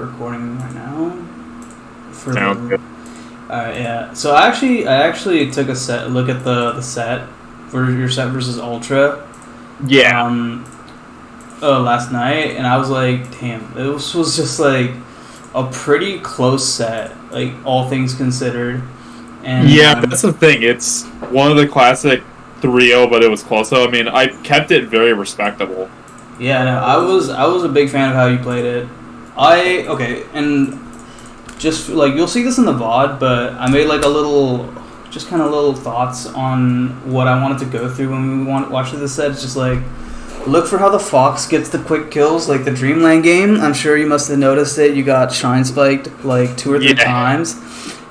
recording right now. Sounds good. Yeah. So I actually took a look at the set for your set versus Ultra. Yeah. Last night, and I was like, damn, this was just like a pretty close set, like all things considered. And yeah, that's the thing. It's one of the classic 3-0, but it was close. So I mean, I kept it very respectable. Yeah, no, I was a big fan of how you played it. And just like you'll see this in the VOD, but I made like just kind of little thoughts on what I wanted to go through when we watched this set. It's just like, look for how the Fox gets the quick kills, like the Dreamland game. I'm sure you must have noticed it. You got shine spiked like 2 or 3 times.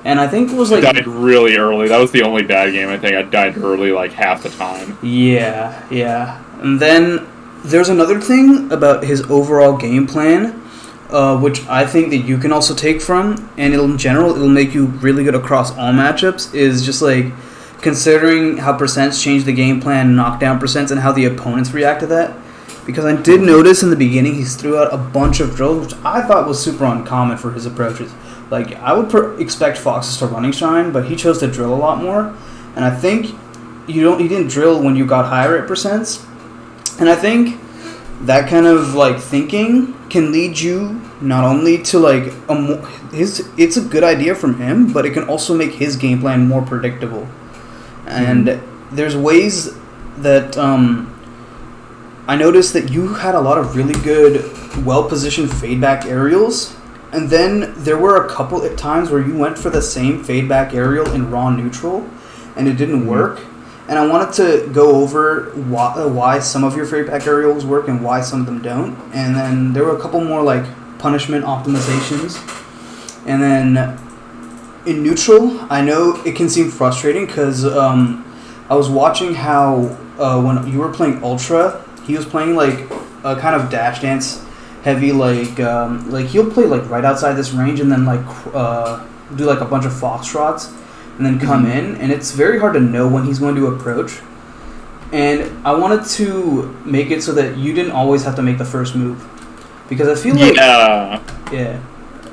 And I think it was like... I died really early. That was the only bad game, I think. I died early like half the time. Yeah. And then there's another thing about his overall game plan, which I think that you can also take from, and in general, it'll make you really good across all matchups, is just like considering how percents change the game plan, knockdown percents, and how the opponents react to that. Because I did notice in the beginning he threw out a bunch of drills, which I thought was super uncommon for his approaches. Like, I would expect Foxes to running shine, but he chose to drill a lot more. And I think he didn't drill when you got higher at percents. And I think that kind of like thinking can lead you not only to like it's a good idea from him, but it can also make his game plan more predictable. And there's ways that I noticed that you had a lot of really good, well-positioned fade-back aerials, and then there were a couple of times where you went for the same fade-back aerial in raw neutral, and it didn't work. And I wanted to go over why some of your fade-back aerials work and why some of them don't. And then there were a couple more like punishment optimizations. And then in neutral, I know it can seem frustrating because I was watching how when you were playing Ultra, he was playing like a kind of dash dance heavy, like he'll play like right outside this range and then like do like a bunch of foxtrots and then come in, and it's very hard to know when he's going to approach. And I wanted to make it so that you didn't always have to make the first move, because I feel like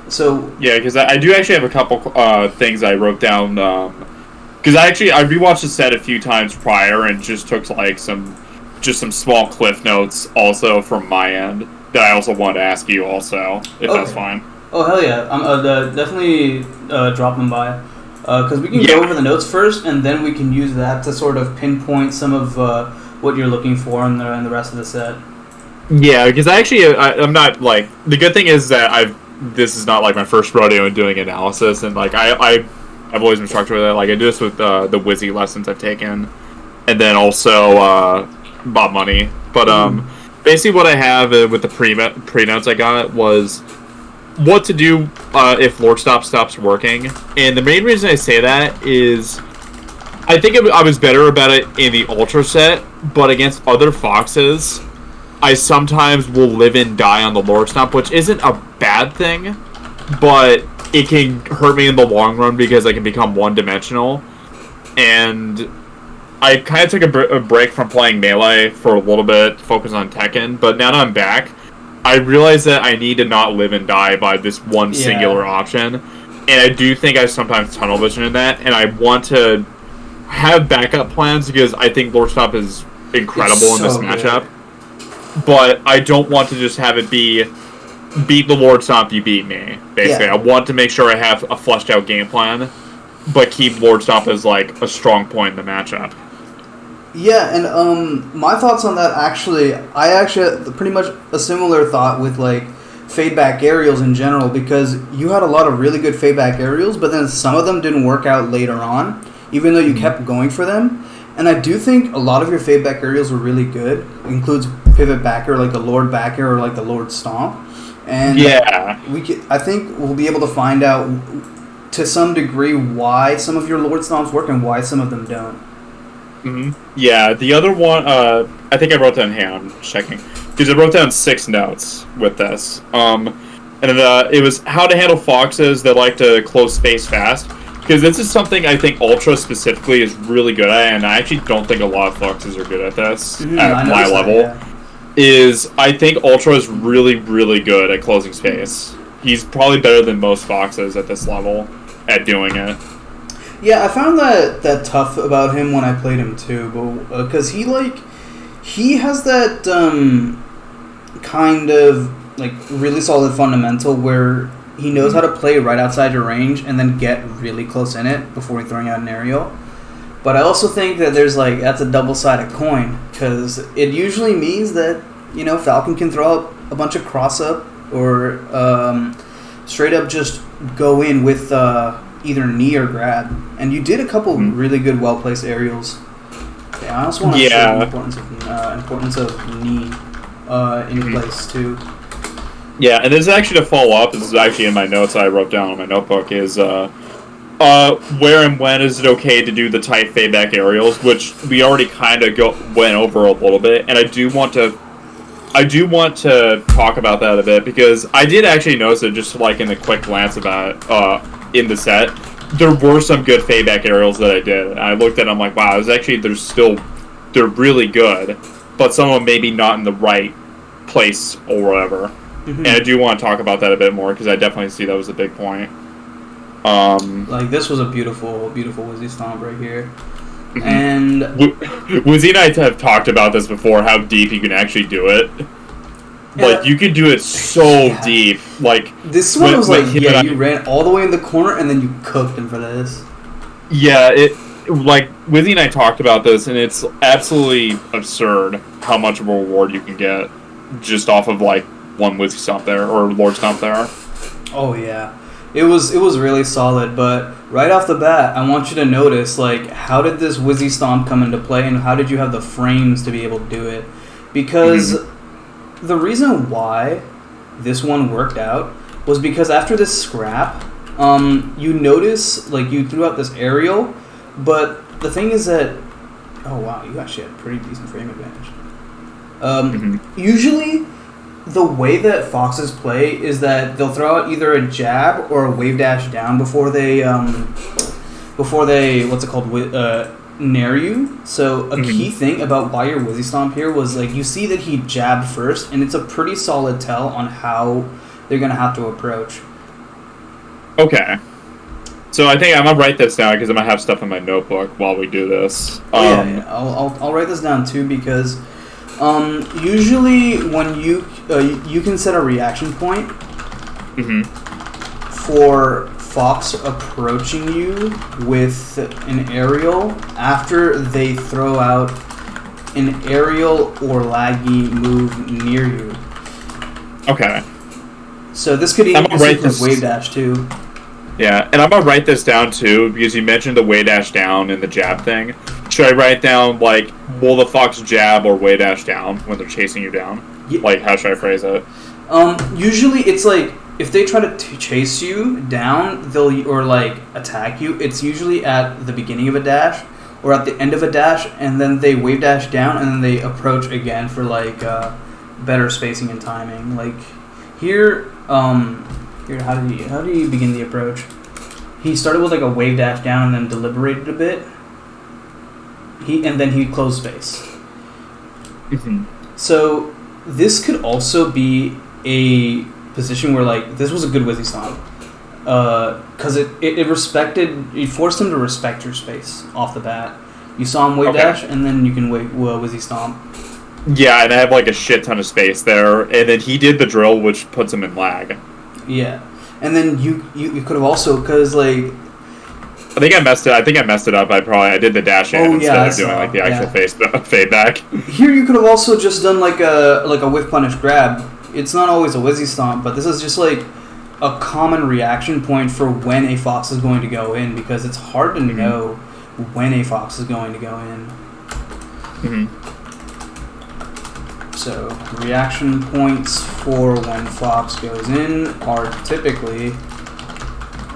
So because I do actually have a couple things I wrote down. Because I rewatched the set a few times prior and just took like some small cliff notes also from my end that I also wanted to ask you also, if that's fine. Oh hell yeah! I'm definitely drop them by, because we can go over the notes first, and then we can use that to sort of pinpoint some of what you're looking for in the rest of the set. Yeah, because I'm not like, the good thing is that this is not like my first rodeo in doing analysis, and like I've always been structured with it. Like I do this with the Wizzy lessons I've taken, and then also Bob Money. But basically what I have with the pre-notes I got was what to do if Lord Stomp stops working. And the main reason I say that is I think I was better about it in the Ultra set, but against other Foxes, I sometimes will live and die on the Lord Stomp, which isn't a bad thing, but it can hurt me in the long run because I can become one-dimensional. And I kind of took a break from playing Melee for a little bit, focus on Tekken, but now that I'm back, I realize that I need to not live and die by this one singular option. And I do think I sometimes tunnel vision in that, and I want to have backup plans because I think Lord Stomp is incredible in this matchup. But I don't want to just have it be beat the Lord Stomp, you beat me, basically. I want to make sure I have a fleshed out game plan, but keep Lord Stomp as like a strong point in the matchup. Yeah, and my thoughts on that I actually had pretty much a similar thought with like fade-back aerials in general, because you had a lot of really good fade-back aerials, but then some of them didn't work out later on, even though you kept going for them. And I do think a lot of your fade-back aerials were really good. It includes pivot backer, like the Lord backer or like the Lord Stomp. And I think we'll be able to find out to some degree why some of your Lord Stomps work and why some of them don't. Yeah, the other one, I think I wrote down here, I'm checking, because I wrote down 6 notes with this. And it was how to handle Foxes that like to close space fast. Because this is something I think Ultra specifically is really good at, and I actually don't think a lot of Foxes are good at this at my level. I think Ultra is really, really good at closing space. he's probably better than most Foxes at this level at doing it. Yeah, I found that tough about him when I played him too, but because he has that kind of like really solid fundamental where he knows how to play right outside your range and then get really close in it before throwing out an aerial. But I also think that that's a double-sided coin, because it usually means that, Falcon can throw up a bunch of cross-up or straight up just go in with either knee or grab. And you did a couple really good, well-placed aerials. Yeah, I also want to show the importance of knee in place, too. Yeah, and this is actually to follow up. This is actually in my notes I wrote down on my notebook. Is where and when is it okay to do the tight fadeback aerials, which we already kind of went over a little bit, and I do want to talk about that a bit, because I did actually notice it just like in the quick glance about in the set. There were some good fadeback aerials that I did. And I looked at them like, wow, they're really good, but some of them maybe not in the right place or whatever. Mm-hmm. And I do want to talk about that a bit more, because I definitely see that was a big point. This was a beautiful, beautiful Wizzy Stomp right here. Mm-hmm. And Wizzy and I have talked about this before, how deep you can actually do it. Yeah. Like, you can do it so deep. Like, this one was you ran all the way in the corner and then you cooked him for this. Yeah, Wizzy and I talked about this, and it's absolutely absurd how much of a reward you can get just off of, one Wizzy Stomp there, or Lord Stomp there. Oh, yeah. It was really solid, but right off the bat, I want you to notice, how did this Wizzy Stomp come into play, and how did you have the frames to be able to do it? Because the reason why this one worked out was because after this scrap, you notice, you threw out this aerial, but the thing is that, oh wow, you actually had pretty decent frame advantage. Usually, the way that Foxes play is that they'll throw out either a jab or a wave dash down before they nair you. So a key thing about why your Wizzy Stomp here was you see that he jabbed first, and it's a pretty solid tell on how they're gonna have to approach. Okay. So I think I'm gonna write this down, because I'm gonna have stuff in my notebook while we do this. Yeah. I'll write this down too, because usually when you can set a reaction point for Fox approaching you with an aerial after they throw out an aerial or laggy move near you. Okay. So this could even be for wave dash too. Yeah, and I'm gonna write this down too, because you mentioned the way dash down and the jab thing. Should I write down will the Fox jab or way dash down when they're chasing you down? Yeah. How should I phrase it? Usually it's if they try to chase you down, or attack you, it's usually at the beginning of a dash or at the end of a dash, and then they wave dash down and then they approach again for better spacing and timing. Here, how do you begin the approach? He started with a wave dash down and then deliberated a bit. And then he closed space. So this could also be a position where this was a good Wizzy Stomp, because it forced him to respect your space off the bat. You saw him wave dash, and then you can Wizzy Stomp. Yeah, and I have a shit ton of space there, and then he did the drill, which puts him in lag. Yeah, and then you could have also, because I think I messed it up. I did the dash in instead of doing the actual fade back. Here you could have also just done a whiff punish grab. It's not always a Wizzy Stomp, but this is just a common reaction point for when a Fox is going to go in, because it's hard to know when a Fox is going to go in. So reaction points for when Fox goes in are typically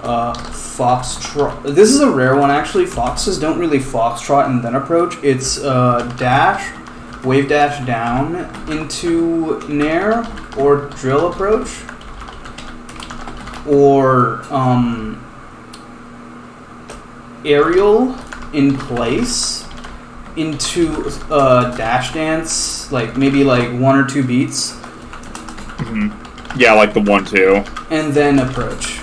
Foxtrot. This is a rare one, actually. Foxes don't really Foxtrot and then approach. It's dash, wave dash down into nair or drill approach, or aerial in place into dash dance, maybe 1 or 2 beats. Yeah, like the 1-2. And then approach.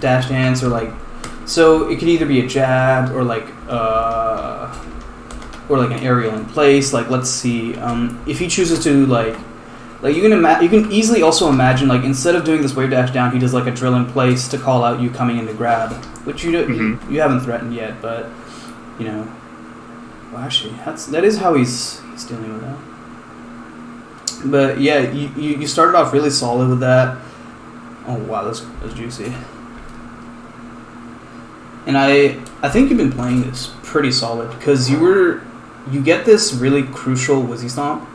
Dash dance or like... So it could either be a jab or like an aerial in place. Like, let's see. If he chooses to like you can easily also imagine, like, instead of doing this wave dash down, he does like a drill in place to call out you coming in to grab, which you haven't threatened yet, but you know. Well, actually, that is how he's dealing with that. But yeah, you started off really solid with that. Oh wow, that's juicy. And I think you've been playing this pretty solid because you get this really crucial Wizzy Stomp.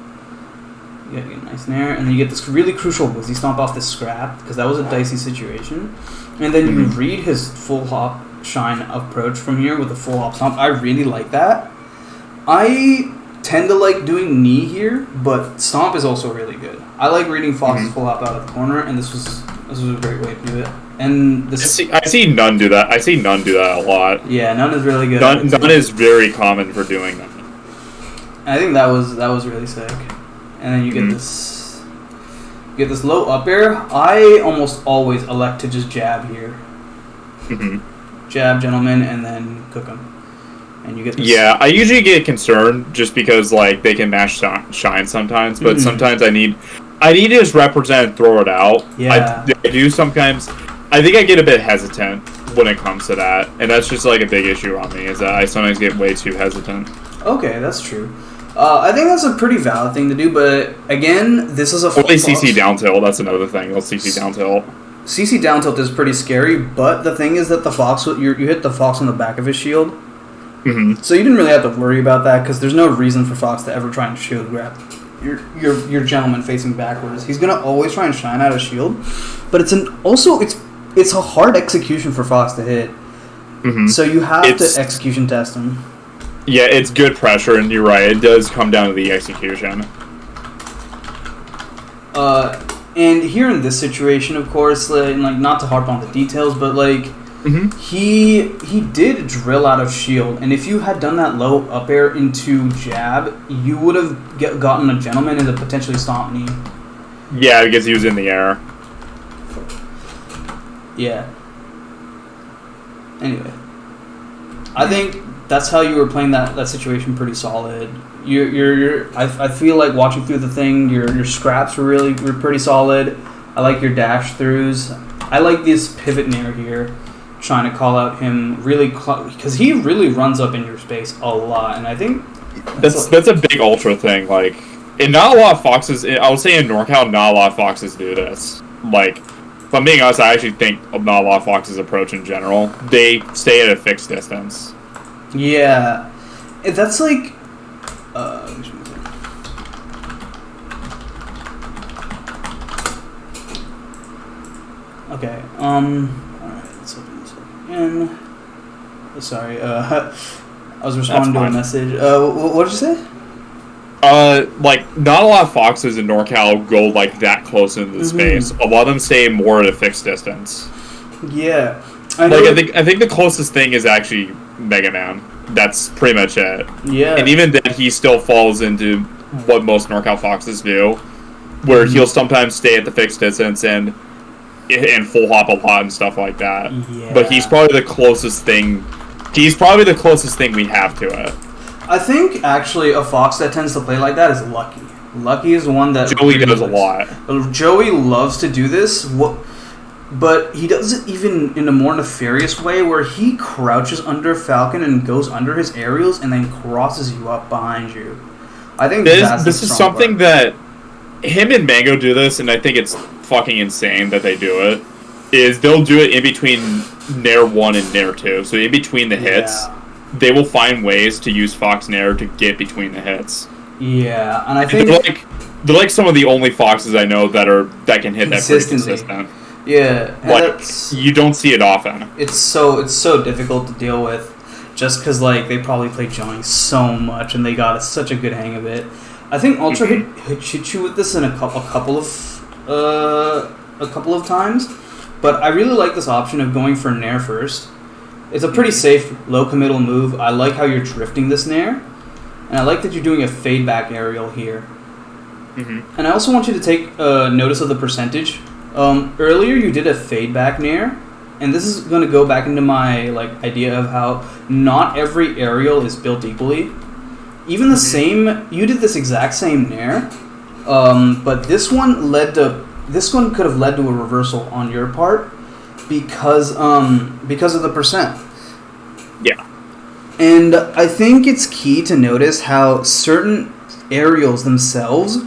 You get a nice nair, and then you get this really crucial Wizzy Stomp off the scrap because that was a dicey situation. And then you read his full hop shine approach from here with a full hop stomp. I really like that. I tend to like doing knee here, but stomp is also really good. I like reading Fox's full hop out of the corner, and this was a great way to do it. And this, I see none do that. I see none do that a lot. Yeah, none is really good. None is very common for doing that. I think that was really sick. And then you get this low up air. I almost always elect to just jab here. Jab, gentlemen, and then cook them. And you get this. Yeah, I usually get concerned just because like they can mash shine sometimes, but sometimes I need to just represent and throw it out. Yeah. I do sometimes. I think I get a bit hesitant when it comes to that, and that's just like a big issue on me, is that I sometimes get way too hesitant. Okay, that's true. I think that's a pretty valid thing to do, but again, this is a... Or they CC down tilt, that's another thing. They'll CC down tilt. CC down tilt is pretty scary, but the thing is that the Fox, you hit the Fox on the back of his shield, so you didn't really have to worry about that, because there's no reason for Fox to ever try and shield grab your gentleman facing backwards. He's going to always try and shine out a shield, but it's a hard execution for Fox to hit, so you have to execution test him. Yeah, it's good pressure, and you're right. It does come down to the execution. And here in this situation, of course, like not to harp on the details, but like he did drill out of shield, and if you had done that low up air into jab, you would have gotten a gentleman into potentially stomp knee. Yeah, because he was in the air. Yeah. Anyway, I think that's how you were playing that situation pretty solid. I feel like watching through the thing, your scraps were pretty solid. I like your dash throughs. I like this pivot nair here, trying to call out him really because he really runs up in your space a lot, and I think that's a big ultra thing. Like, and not a lot of Foxes. I would say in NorCal, not a lot of Foxes do this. Like, if I'm being honest, I actually think not a lot of Foxes approach in general. They stay at a fixed distance. Yeah, that's like. Okay. Alright, let's open this up again. Sorry. I was responding to a message. What did you say? Like, not a lot of Foxes in NorCal go like that close into the space. A lot of them stay more at a fixed distance. Yeah. I think the closest thing is actually Mega Man. That's pretty much it. Yeah. And even then, he still falls into what most NorCal Foxes do, where he'll sometimes stay at the fixed distance and full hop a lot and stuff like that. Yeah. But he's probably the closest thing. He's probably the closest thing we have to it. I think actually a Fox that tends to play like that is Lucky. Lucky is one that Joey really does a lot. Joey loves to do this. But he does it even in a more nefarious way where he crouches under Falcon and goes under his aerials and then crosses you up behind you. I think this is something that him and Mango do this, and I think it's fucking insane that they do it. Is they'll do it in between Nair 1 and Nair 2. So in between the hits, they will find ways to use Fox Nair to get between the hits. Yeah, and I think they're like some of the only Foxes I know that can hit that pretty consistent. Yeah, like you don't see it often. It's so difficult to deal with, just because like they probably play Johnny so much and they got such a good hang of it. I think Ultra hit you with this in a couple of times, but I really like this option of going for Nair first. It's a pretty safe low committal move. I like how you're drifting this Nair, and I like that you're doing a fade back aerial here. And I also want you to take notice of the percentage. Earlier you did a fade back nair, and this is going to go back into my idea of how not every aerial is built equally. Even the same, you did this exact same nair, but this one could have led to a reversal on your part because of the percent. Yeah. And I think it's key to notice how certain aerials themselves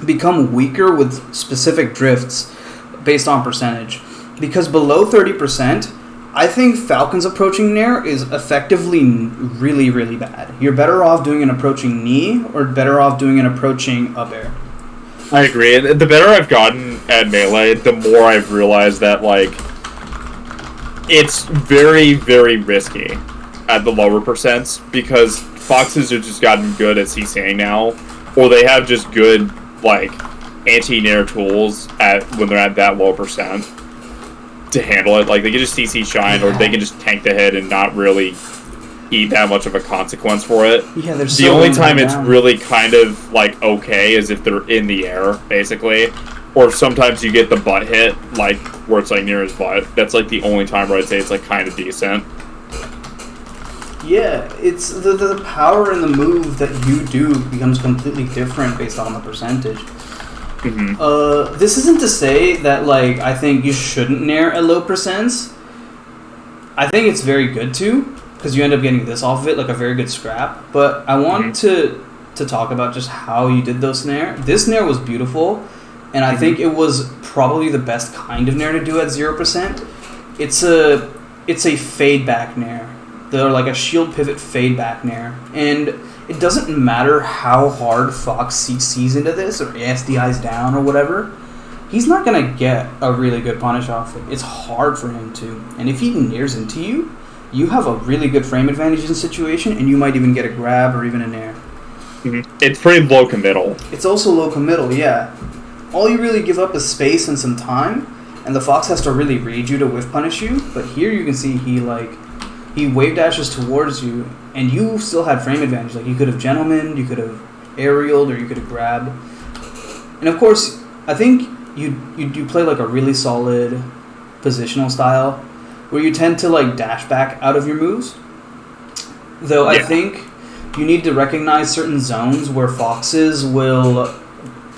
become weaker with specific drifts based on percentage. Because below 30%, I think Falcon's approaching nair is effectively really, really bad. You're better off doing an approaching knee or better off doing an approaching up air. I agree. The better I've gotten at melee, the more I've realized that, it's very, very risky at the lower percents because foxes have just gotten good at CCing now, or they have just good, anti-nair tools when they're at that low percent to handle it. They can just CC shine, or they can just tank the hit and not really eat that much of a consequence for it. Yeah, there's the only time it's really kind of okay is if they're in the air, basically. Or sometimes you get the butt hit, where it's near his butt. That's the only time where I'd say it's kind of decent. Yeah, it's the power in the move that you do becomes completely different based on the percentage. This isn't to say that I think you shouldn't nair at low percents. I think it's very good to, because you end up getting this off of it, a very good scrap. But I want to talk about just how you did those nair. This nair was beautiful, and I think it was probably the best kind of nair to do at 0%. It's a fade back nair. They're a shield pivot fade back nair, and it doesn't matter how hard Fox CCs into this or ASDIs down or whatever. He's not gonna get a really good punish off it. It's hard for him to, and if he nairs into you, you have a really good frame advantage in the situation, and you might even get a grab or even a nair. It's pretty low committal. It's also low committal, yeah. All you really give up is space and some time, and the Fox has to really read you to whiff punish you. But here you can see he wave dashes towards you, and you still had frame advantage. You could have gentlemaned, you could have aerialed, or you could have grabbed. And of course, I think you play a really solid positional style, where you tend to dash back out of your moves. Though I think you need to recognize certain zones where foxes will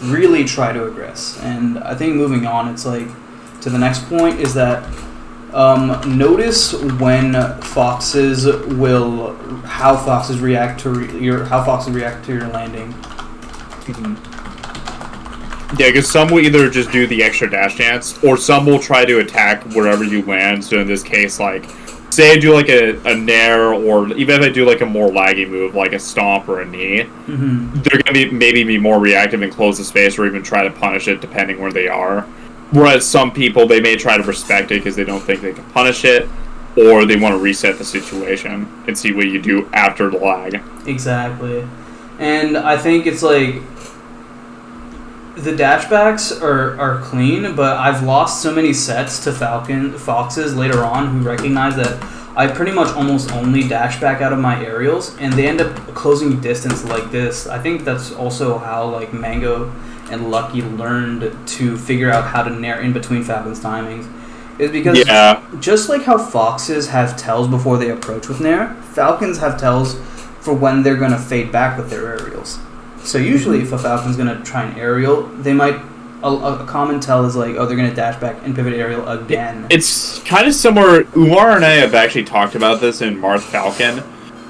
really try to aggress. And I think moving on, it's to the next point is that notice when foxes how foxes react to your landing. Yeah, because some will either just do the extra dash dance, or some will try to attack wherever you land. So in this case, say I do a nair, or even if I do a more laggy move, like a stomp or a knee, they're going to maybe be more reactive and close the space, or even try to punish it depending where they are. Whereas some people, they may try to respect it because they don't think they can punish it, or they want to reset the situation and see what you do after the lag. Exactly. And I think it's the dashbacks are clean, but I've lost so many sets to foxes later on who recognize that I pretty much almost only dash back out of my aerials, and they end up closing distance like this. I think that's also how Mango and Lucky learned to figure out how to nair in between Falcon's timings. Is because just like how foxes have tells before they approach with nair, Falcons have tells for when they're going to fade back with their aerials. So usually if a Falcon's going to try an aerial, they might, a common tell is they're going to dash back and pivot aerial again. It's kind of similar. Umar and I have actually talked about this in Marth Falcon.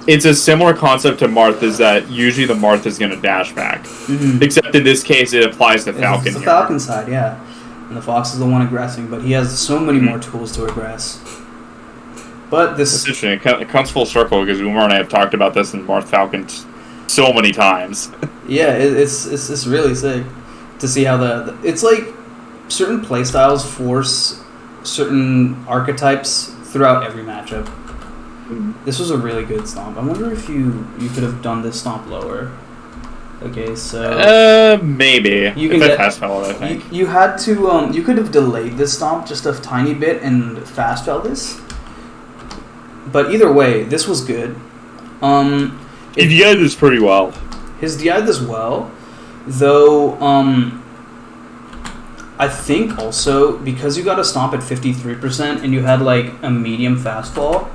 It's a similar concept to Marth, is that usually the Marth is going to dash back. Except in this case, it applies to Falcon. It's the Falcon side, yeah. And the Fox is the one aggressing, but he has so many more tools to aggress. But this is interesting. It comes full circle because Umar and I have talked about this in Marth Falcon so many times. Yeah, it's really sick to see how it's certain playstyles force certain archetypes throughout every matchup. This was a really good stomp. I wonder if you could have done this stomp lower. Okay, so maybe you can get fast fell it, I think you had to you could have delayed this stomp just a tiny bit and fast fell this. But either way, this was good. He DI'd this pretty well. His DI'd this well. Though, I think also, because you got a stomp at 53% and you had like a medium fastfall,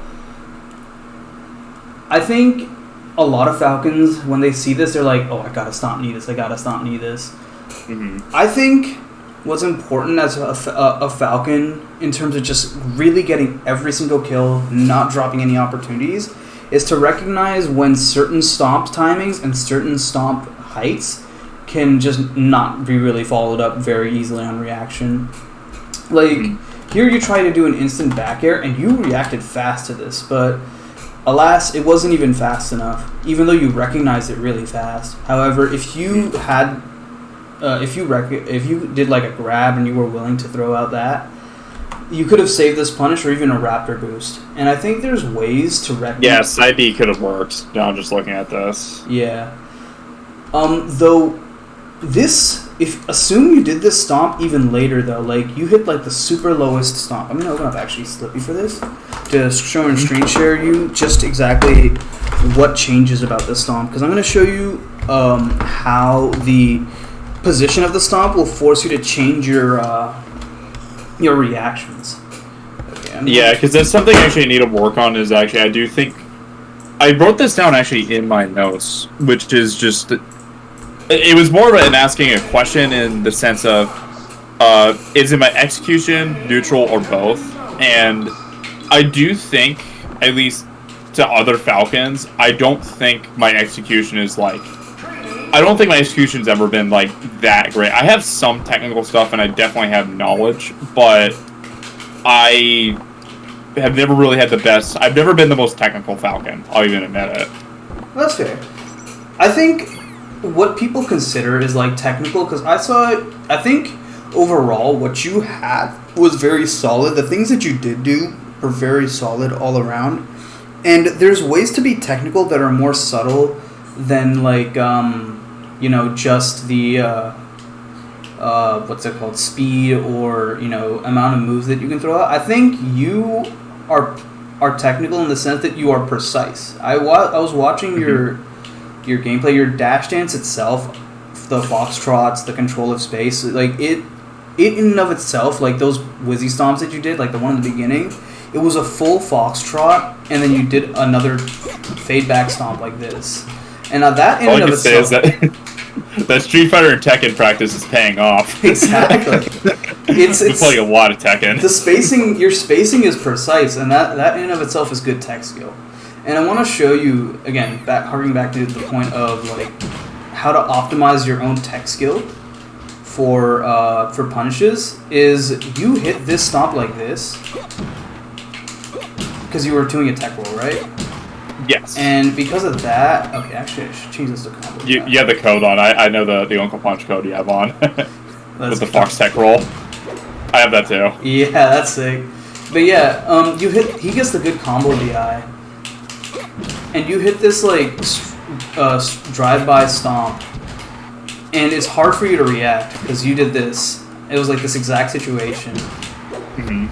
I think a lot of Falcons, when they see this, they're like, oh, I gotta stomp knee this, I gotta stomp knee this. Mm-hmm. I think what's important as a Falcon, in terms of just really getting every single kill, not dropping any opportunities, is to recognize when certain stomp timings and certain stomp heights can just not be really followed up very easily on reaction. Like, here you try to do an instant back air, and you reacted fast to this, but alas, it wasn't even fast enough, even though you recognized it really fast. However, if you had, if you did like a grab and you were willing to throw out that, you could have saved this punish or even a raptor boost. And I think there's ways to recognize. Yeah, side B could have worked. Now I'm just looking at this. Yeah. Though this, assume you did this stomp even later though, like you hit like the super lowest stomp. I'm gonna open up actually Slippy for this to show and screen share you just exactly what changes about this stomp, because I'm gonna show you how the position of the stomp will force you to change your reactions. Okay, yeah, because that's something I actually need to work on. Is actually, I do think I wrote this down actually in my notes, which is just it was more of an asking a question in the sense of is it my execution, neutral, or both? And I do think, at least to other Falcons, I don't think my execution is like. I don't think my execution's ever been, like, that great. I have some technical stuff, and I definitely have knowledge, but I have never really had the best... I've never been the most technical Falcon. I'll even admit it. That's fair. I think what people consider is, like, technical, because I think, overall, what you had was very solid. The things that you did do were very solid all around. And there's ways to be technical that are more subtle than, like, just the, what's it called, speed or, amount of moves that you can throw out. I think you are technical in the sense that you are precise. I was watching your gameplay, your dash dance itself, the foxtrots, the control of space, like, it in and of itself, like, those whizzy stomps that you did, like the one in the beginning, it was a full foxtrot, and then you did another fade back stomp like this. And that in and of itself... All I can say is that Street Fighter and Tekken practice is paying off. Exactly. It's playing a lot of Tekken. The spacing, your spacing is precise, and that in and of itself is good tech skill. And I want to show you, again, harking back to the point of, like, how to optimize your own tech skill for punishes, is you hit this stomp like this, because you were doing a tech roll, right? Yes. And because of that... Okay, actually, I should change this to combo. You have the code on. I know the Uncle Punch code you have on. With the Fox Tech roll. I have that too. Yeah, that's sick. But yeah, he gets the good combo DI. And you hit this, like, drive-by stomp. And it's hard for you to react, because you did this. It was like this exact situation. Mm-hmm.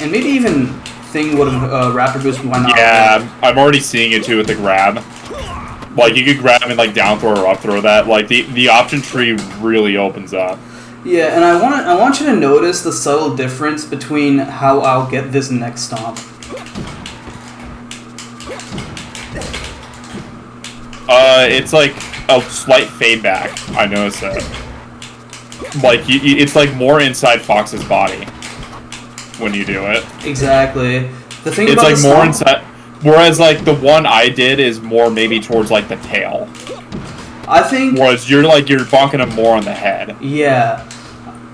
And maybe even... thing would have raptor boost, why not? Yeah, I'm already seeing it too with the grab. Like, you could grab and, like, down throw or up throw that. Like, the option tree really opens up. Yeah, and I want you to notice the subtle difference between how I'll get this next stomp. It's like a slight fade back. I noticed that. Like, it's like more inside Fox's body when you do it. Exactly. The thing it's about like more inside, whereas like the one I did is more maybe towards like the tail. I think. Whereas you're bonking him more on the head. Yeah.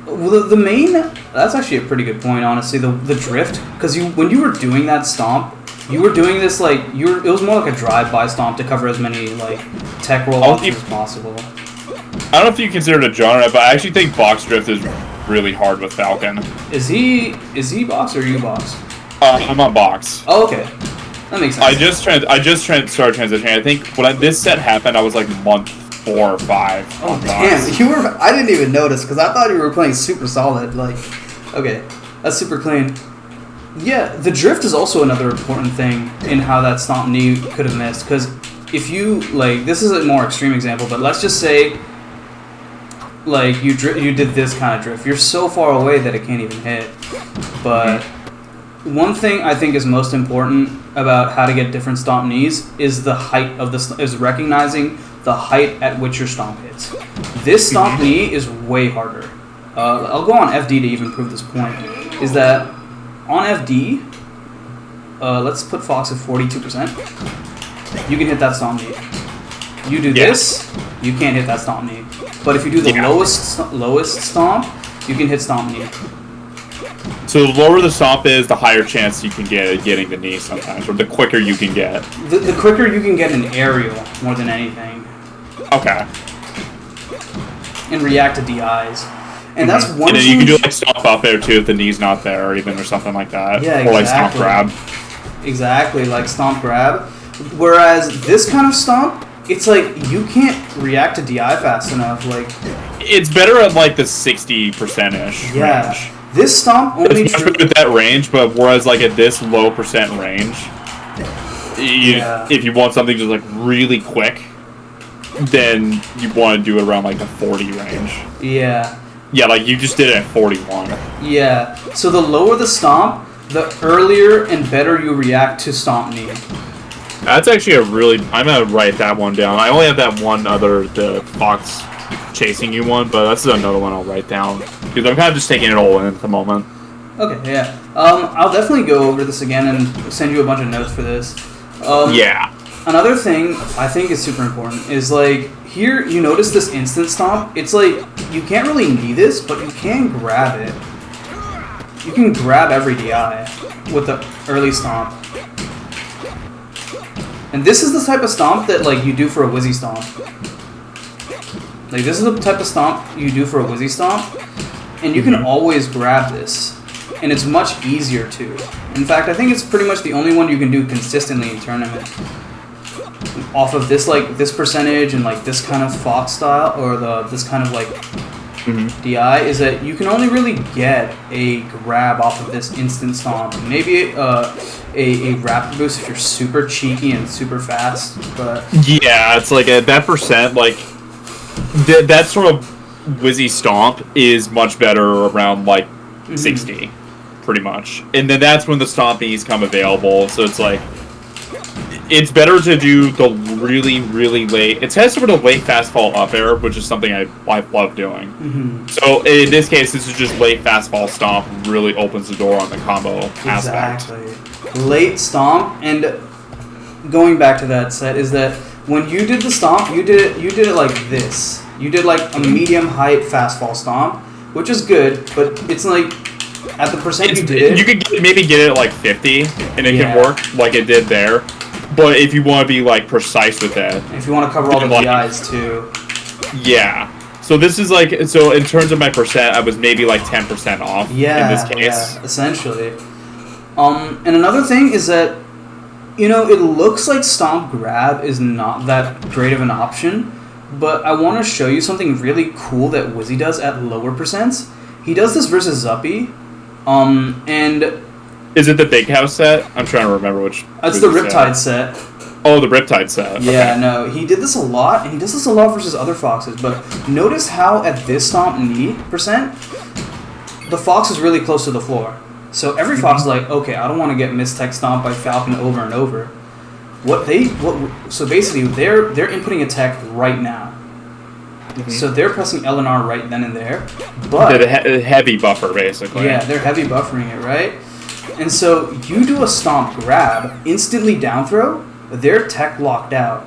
Well, the main, that's actually a pretty good point, honestly. The drift, because when you were doing that stomp, you were doing this like it was more like a drive-by stomp to cover as many like tech roll options as possible. I don't know if you consider it a genre, but I actually think box drift is really hard with Falcon. Is he box or you box? I'm on box. Oh, okay. That makes sense. I just started transitioning. I think when this set happened, I was like month 4 or 5. Oh damn! I didn't even notice because I thought you were playing super solid. Like, okay, that's super clean. Yeah, the drift is also another important thing in how that stomp knee could have missed. Because if you like, this is a more extreme example, but let's just say like you did this kind of drift. You're so far away that it can't even hit. But one thing I think is most important about how to get different stomp knees is the height of is recognizing the height at which your stomp hits. This stomp knee is way harder. I'll go on FD to even prove this point. Is that on FD, let's put Fox at 42%. You can hit that stomp knee. You do this, you can't hit that stomp knee. But if you do the lowest stomp, you can hit stomp knee. So the lower the stomp is, the higher chance you can get at getting the knee sometimes, or the quicker you can get. The quicker you can get an aerial, more than anything. Okay. And react to DIs. And that's one And then you can do like stomp up there too if the knee's not there, or even or something like that. Yeah, exactly. Or like stomp grab. Exactly, like stomp grab. Whereas this kind of stomp, it's like you can't react to DI fast enough. Like it's better at like the 60%-ish range. This stomp only it's much with that range, but whereas like at this low percent range, if you want something just like really quick, then you want to do it around like the 40 range. Yeah. Yeah, like you just did it at 41. Yeah. So the lower the stomp, the earlier and better you react to stomp knee. That's actually I'm gonna write that one down. I only have that one other, the Fox chasing you one, but that's another one I'll write down. Because I'm kind of just taking it all in at the moment. Okay, yeah. I'll definitely go over this again and send you a bunch of notes for this. Yeah. Another thing I think is super important is like, here you notice this instant stomp. It's like, you can't really knee this, but you can grab it. You can grab every DI with the early stomp. And this is the type of stomp that like you do for a Wizzy stomp. Like this is the type of stomp you do for a Wizzy stomp, and you can always grab this, and it's much easier too. In fact, I think it's pretty much the only one you can do consistently in tournament. Off of this this percentage and like this kind of Fox style or this kind of like DI is that you can only really get a grab off of this instant stomp. Maybe a rapid boost if you're super cheeky and super fast, but yeah, it's like at that percent, like that sort of Wizzy stomp is much better around like 60, pretty much, and then that's when the stompies come available. So it's like it's better to do the really, really late. It has sort of late fast fall up air, which is something I love doing. So in this case, this is just late fast fall stomp. Really opens the door on the combo aspect. Late stomp, and going back to that set is that when you did the stomp, you did it like this. You did like a medium height fast fall stomp, which is good, but it's like at the percent you did it, you could maybe get it at like 50, and it can work like it did there. But if you want to be like precise with that, if you want to cover all the DIs too, yeah. So this is like, so in terms of my percent, I was maybe like 10% off in this case. Essentially. And another thing is that, you know, it looks like stomp grab is not that great of an option, but I want to show you something really cool that Wizzy does at lower percents. He does this versus Zuppy, and is it the Big House set? I'm trying to remember which. It's the Riptide set. Oh, the Riptide set. Yeah, okay. No, he did this a lot, and he does this a lot versus other Foxes, but notice how at this stomp knee percent, the Fox is really close to the floor. So every Fox is like, okay, I don't want to get mistech stomped by Falcon over and over. So basically, they're inputting a tech right now. So they're pressing L and R right then and there. But the heavy buffer, basically. Yeah, they're heavy buffering it, right? And so you do a stomp grab, instantly down throw, they're tech locked out.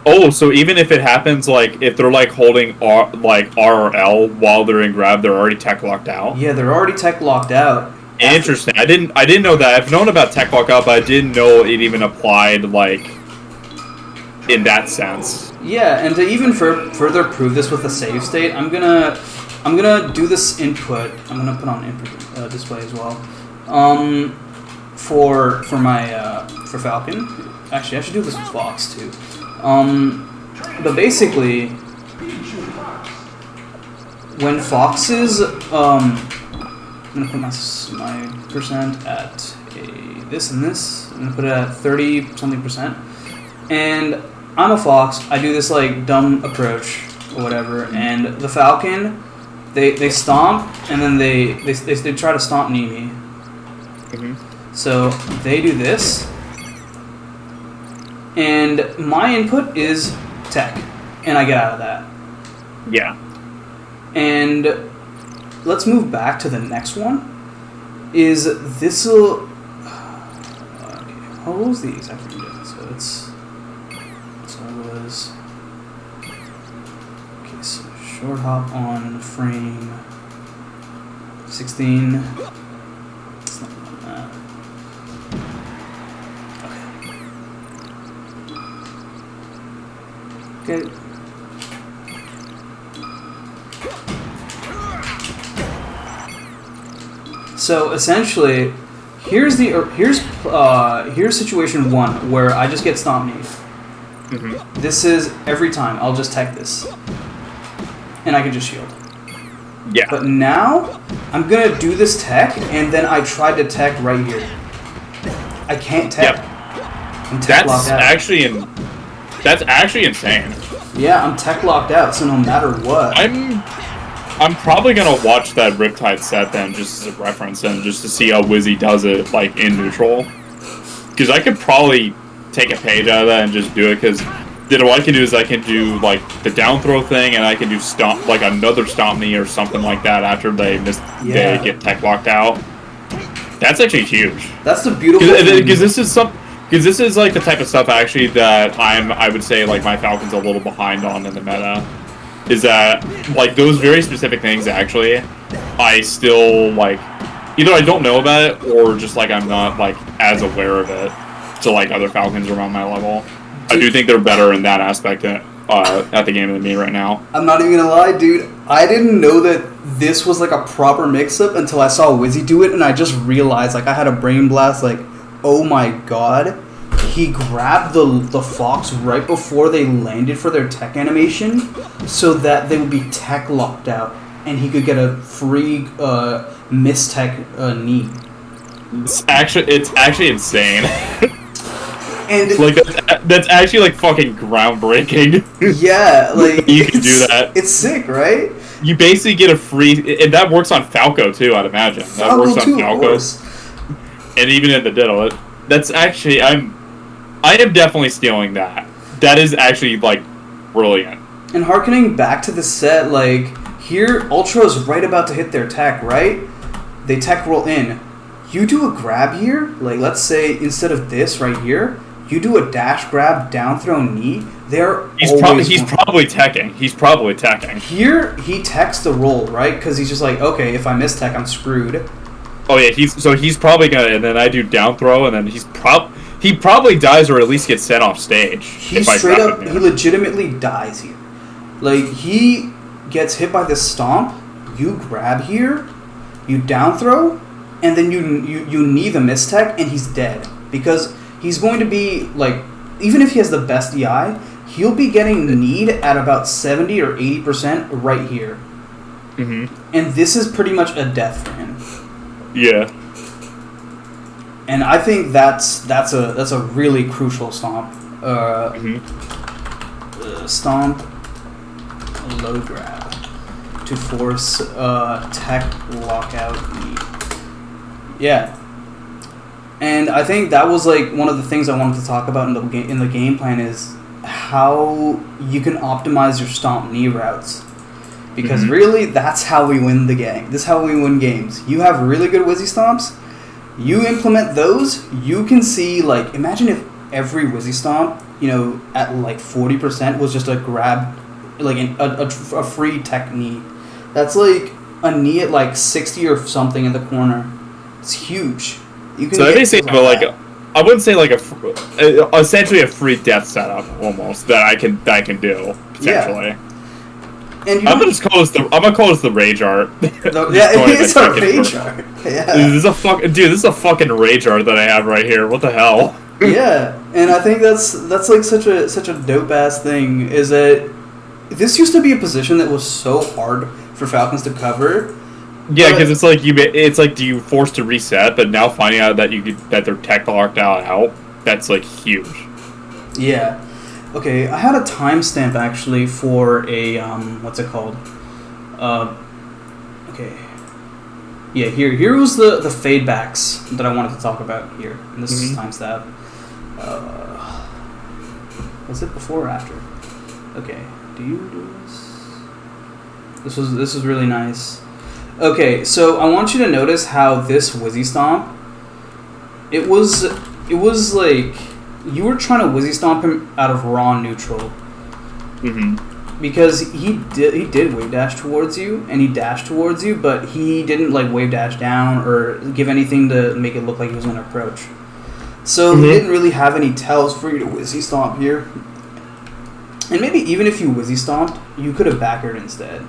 Oh, so even if it happens, like, if they're, like, holding R or L while they're in grab, they're already tech locked out? Yeah, they're already tech locked out. Interesting. I didn't know that. I've known about tech lock out, but I didn't know it even applied, like, in that sense. Yeah, and to even further prove this with a save state, I'm gonna do this input. I'm gonna put on input display as well. For Falcon. Actually, I should do this with Fox too. But basically, when Foxes, I'm gonna put my percent at this and this. I'm gonna put it at 30 something percent. And I'm a Fox. I do this like dumb approach or whatever, and the Falcon, they stomp, and then they try to stomp knee me. So they do this, and my input is tech, and I get out of that. Yeah. And let's move back to the next one. Is this'll... Okay, what was the exact thing? So it's... So it was... Okay, so short hop on frame 16. It's not like that. Okay. Okay. So essentially, here's situation 1 where I just get stomp knee. This is every time I'll just tech this, and I can just shield. Yeah. But now I'm gonna do this tech, and then I tried to tech right here. I can't tech. Yep. I'm tech locked out. That's actually insane. Yeah, I'm tech locked out, so no matter what. I'm probably gonna watch that Riptide set then, just as a reference, and just to see how Wizzy does it like in neutral. Because I could probably take a page out of that and just do it. Because then what I can do is I can do like the down throw thing, and I can do stomp like another stomp knee or something like that after they they get tech locked out. That's actually huge. That's the beautiful thing. Because this is like the type of stuff actually that I would say like my Falcon's a little behind on in the meta. Is that, like, those very specific things, actually, I still, like, either I don't know about it, or just, like, I'm not, like, as aware of it to, like, other Falcons around my level. I do think they're better in that aspect at the game than me right now. I'm not even gonna lie, dude. I didn't know that this was, like, a proper mix-up until I saw Wizzy do it, and I just realized, like, I had a brain blast, like, oh my god. He grabbed the Fox right before they landed for their tech animation so that they would be tech locked out and he could get a free miss-tech knee. It's actually insane. And like that's actually like fucking groundbreaking. Yeah, like you can do that. It's sick, right? You basically get a free, and that works on Falco too, I'd imagine. That works on Falco, and even in the Ditto. That's actually I am definitely stealing that. That is actually, like, brilliant. And harkening back to the set, like, here, Ultra is right about to hit their tech, right? They tech roll in. You do a grab here, like, let's say, instead of this right here, you do a dash grab, down throw knee. He's probably teching. He's probably teching. Here, he techs the roll, right? Because he's just like, okay, if I miss tech, I'm screwed. Oh, yeah, he's probably gonna, and then I do down throw, and then he probably dies or at least gets sent off stage. He legitimately dies here. Like, he gets hit by this stomp, you grab here, you down throw, and then you knee the mistech, and he's dead. Because he's going to be, like, even if he has the best EI, he'll be getting kneed at about 70 or 80% right here. And this is pretty much a death for him. Yeah. And I think that's a really crucial stomp. Stomp, low grab to force tech lockout knee. Yeah, and I think that was like one of the things I wanted to talk about in the game plan is how you can optimize your stomp knee routes. Because really, that's how we win the game. This is how we win games. You have really good Wizzy stomps. You implement those, you can see, like, imagine if every Wizzy stomp, you know, at like 40% was just a grab, like a free tech knee. That's like a knee at like 60 or something in the corner. It's huge. You can. So I wouldn't say like essentially a free death setup almost that I can do potentially. Yeah. And I'm gonna call this the rage art. It's a rage art. Yeah. This is a fucking rage art that I have right here. What the hell? Yeah, and I think that's like such a dope ass thing. Is that this used to be a position that was so hard for Falcons to cover. Yeah, because it's like do you force to reset? But now finding out that they're tech locked out, that's like huge. Yeah. Okay, I had a timestamp actually for a what's it called? Okay. Yeah, here was the fadebacks that I wanted to talk about here. And this is timestamp. Was it before or after? Okay. Do you do this? This was really nice. Okay, so I want you to notice how this Wizzy Stomp. It was like you were trying to Wizzy Stomp him out of raw neutral. Because he did wave dash towards you and he dashed towards you, but he didn't like wave dash down or give anything to make it look like he was going to approach. So he didn't really have any tells for you to Wizzy Stomp here. And maybe even if you Wizzy Stomped, you could have backered instead.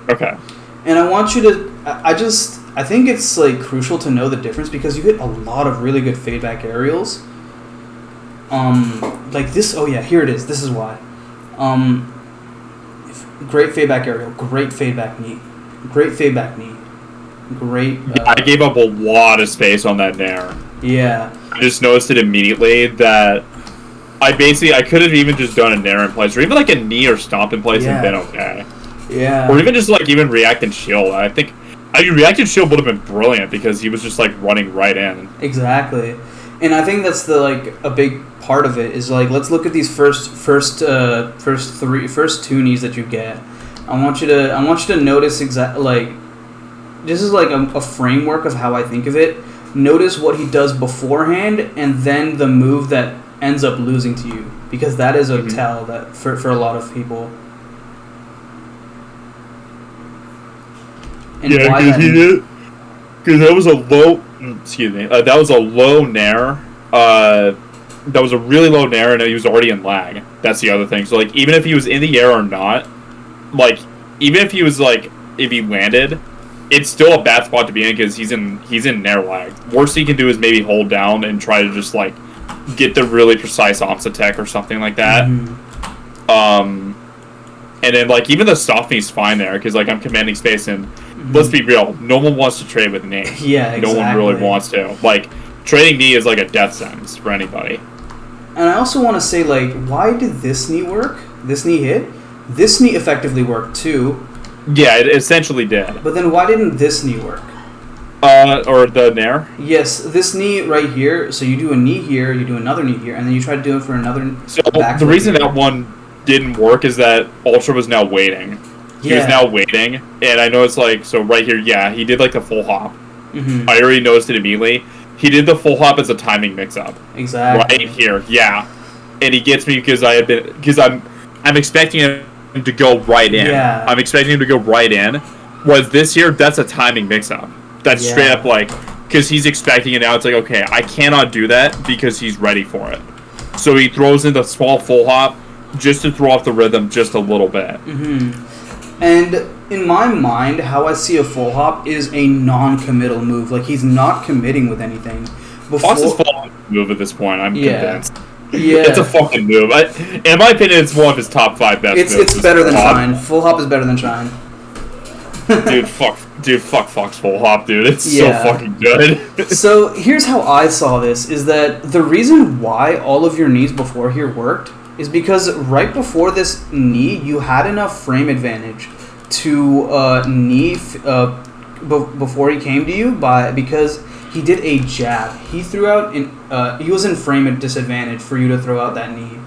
Okay. And I want you to... I think it's like crucial to know the difference because you hit a lot of really good fadeback aerials. Like this... Oh yeah, here it is. This is why. Great fadeback aerial. Great fadeback knee. Great fadeback knee. Great... I gave up a lot of space on that nair. Yeah. I just noticed it immediately that... I could have even just done a nair in place, or even like a knee or stomp in place and been okay. Yeah. Or even just like even react and shield. I think react and shield would have been brilliant because he was just like running right in. Exactly. And I think that's a big part of it is like let's look at these first two knees that you get. I want you to notice this is like a framework of how I think of it. Notice what he does beforehand and then the move that ends up losing to you because that is a tell that for a lot of people. And yeah, because he did. Because that was a low. Excuse me. That was a low nair. That was a really low nair, and he was already in lag. That's the other thing. So like, even if he was in the air or not, like, even if he was like, if he landed, it's still a bad spot to be in because he's in nair lag. Worst he can do is maybe hold down and try to just like get the really precise opposite tech or something like that. And then like even the softening is fine there because like I'm commanding space and let's be real, no one wants to trade with knee. Yeah, exactly. No one really wants to. Like trading knee is like a death sentence for anybody. And I also want to say like, why did this knee work? This knee hit. This knee effectively worked too. Yeah, it essentially did. But then why didn't this knee work? Or the nair? Yes, this knee right here. So you do a knee here, you do another knee here, and then you try to do it for another. So the reason that one didn't work is that Ultra was now waiting. He was now waiting, and I know it's like so right here. Yeah, he did like the full hop. I already noticed it immediately. He did the full hop as a timing mix-up. Exactly. Right here, yeah, and he gets me because I'm expecting him to go right in. Yeah. I'm expecting him to go right in. Was this here? That's a timing mix-up. That's straight up like, because he's expecting it now. It's like, okay, I cannot do that because he's ready for it. So he throws in the small full hop just to throw off the rhythm just a little bit. And in my mind, how I see a full hop is a non-committal move. Like he's not committing with anything. Fox is full move at this point. I'm convinced. Yeah, it's a fucking move. In my opinion, it's one of his top 5 best moves. It's better than Shine. Full hop is better than Shine. Dude, fuck Fox full hop, dude. It's so fucking good. So here's how I saw this: is that the reason why all of your knees before here worked is because right before this knee, you had enough frame advantage to knee before he came to you because he did a jab. He threw out he was in frame at disadvantage for you to throw out that knee.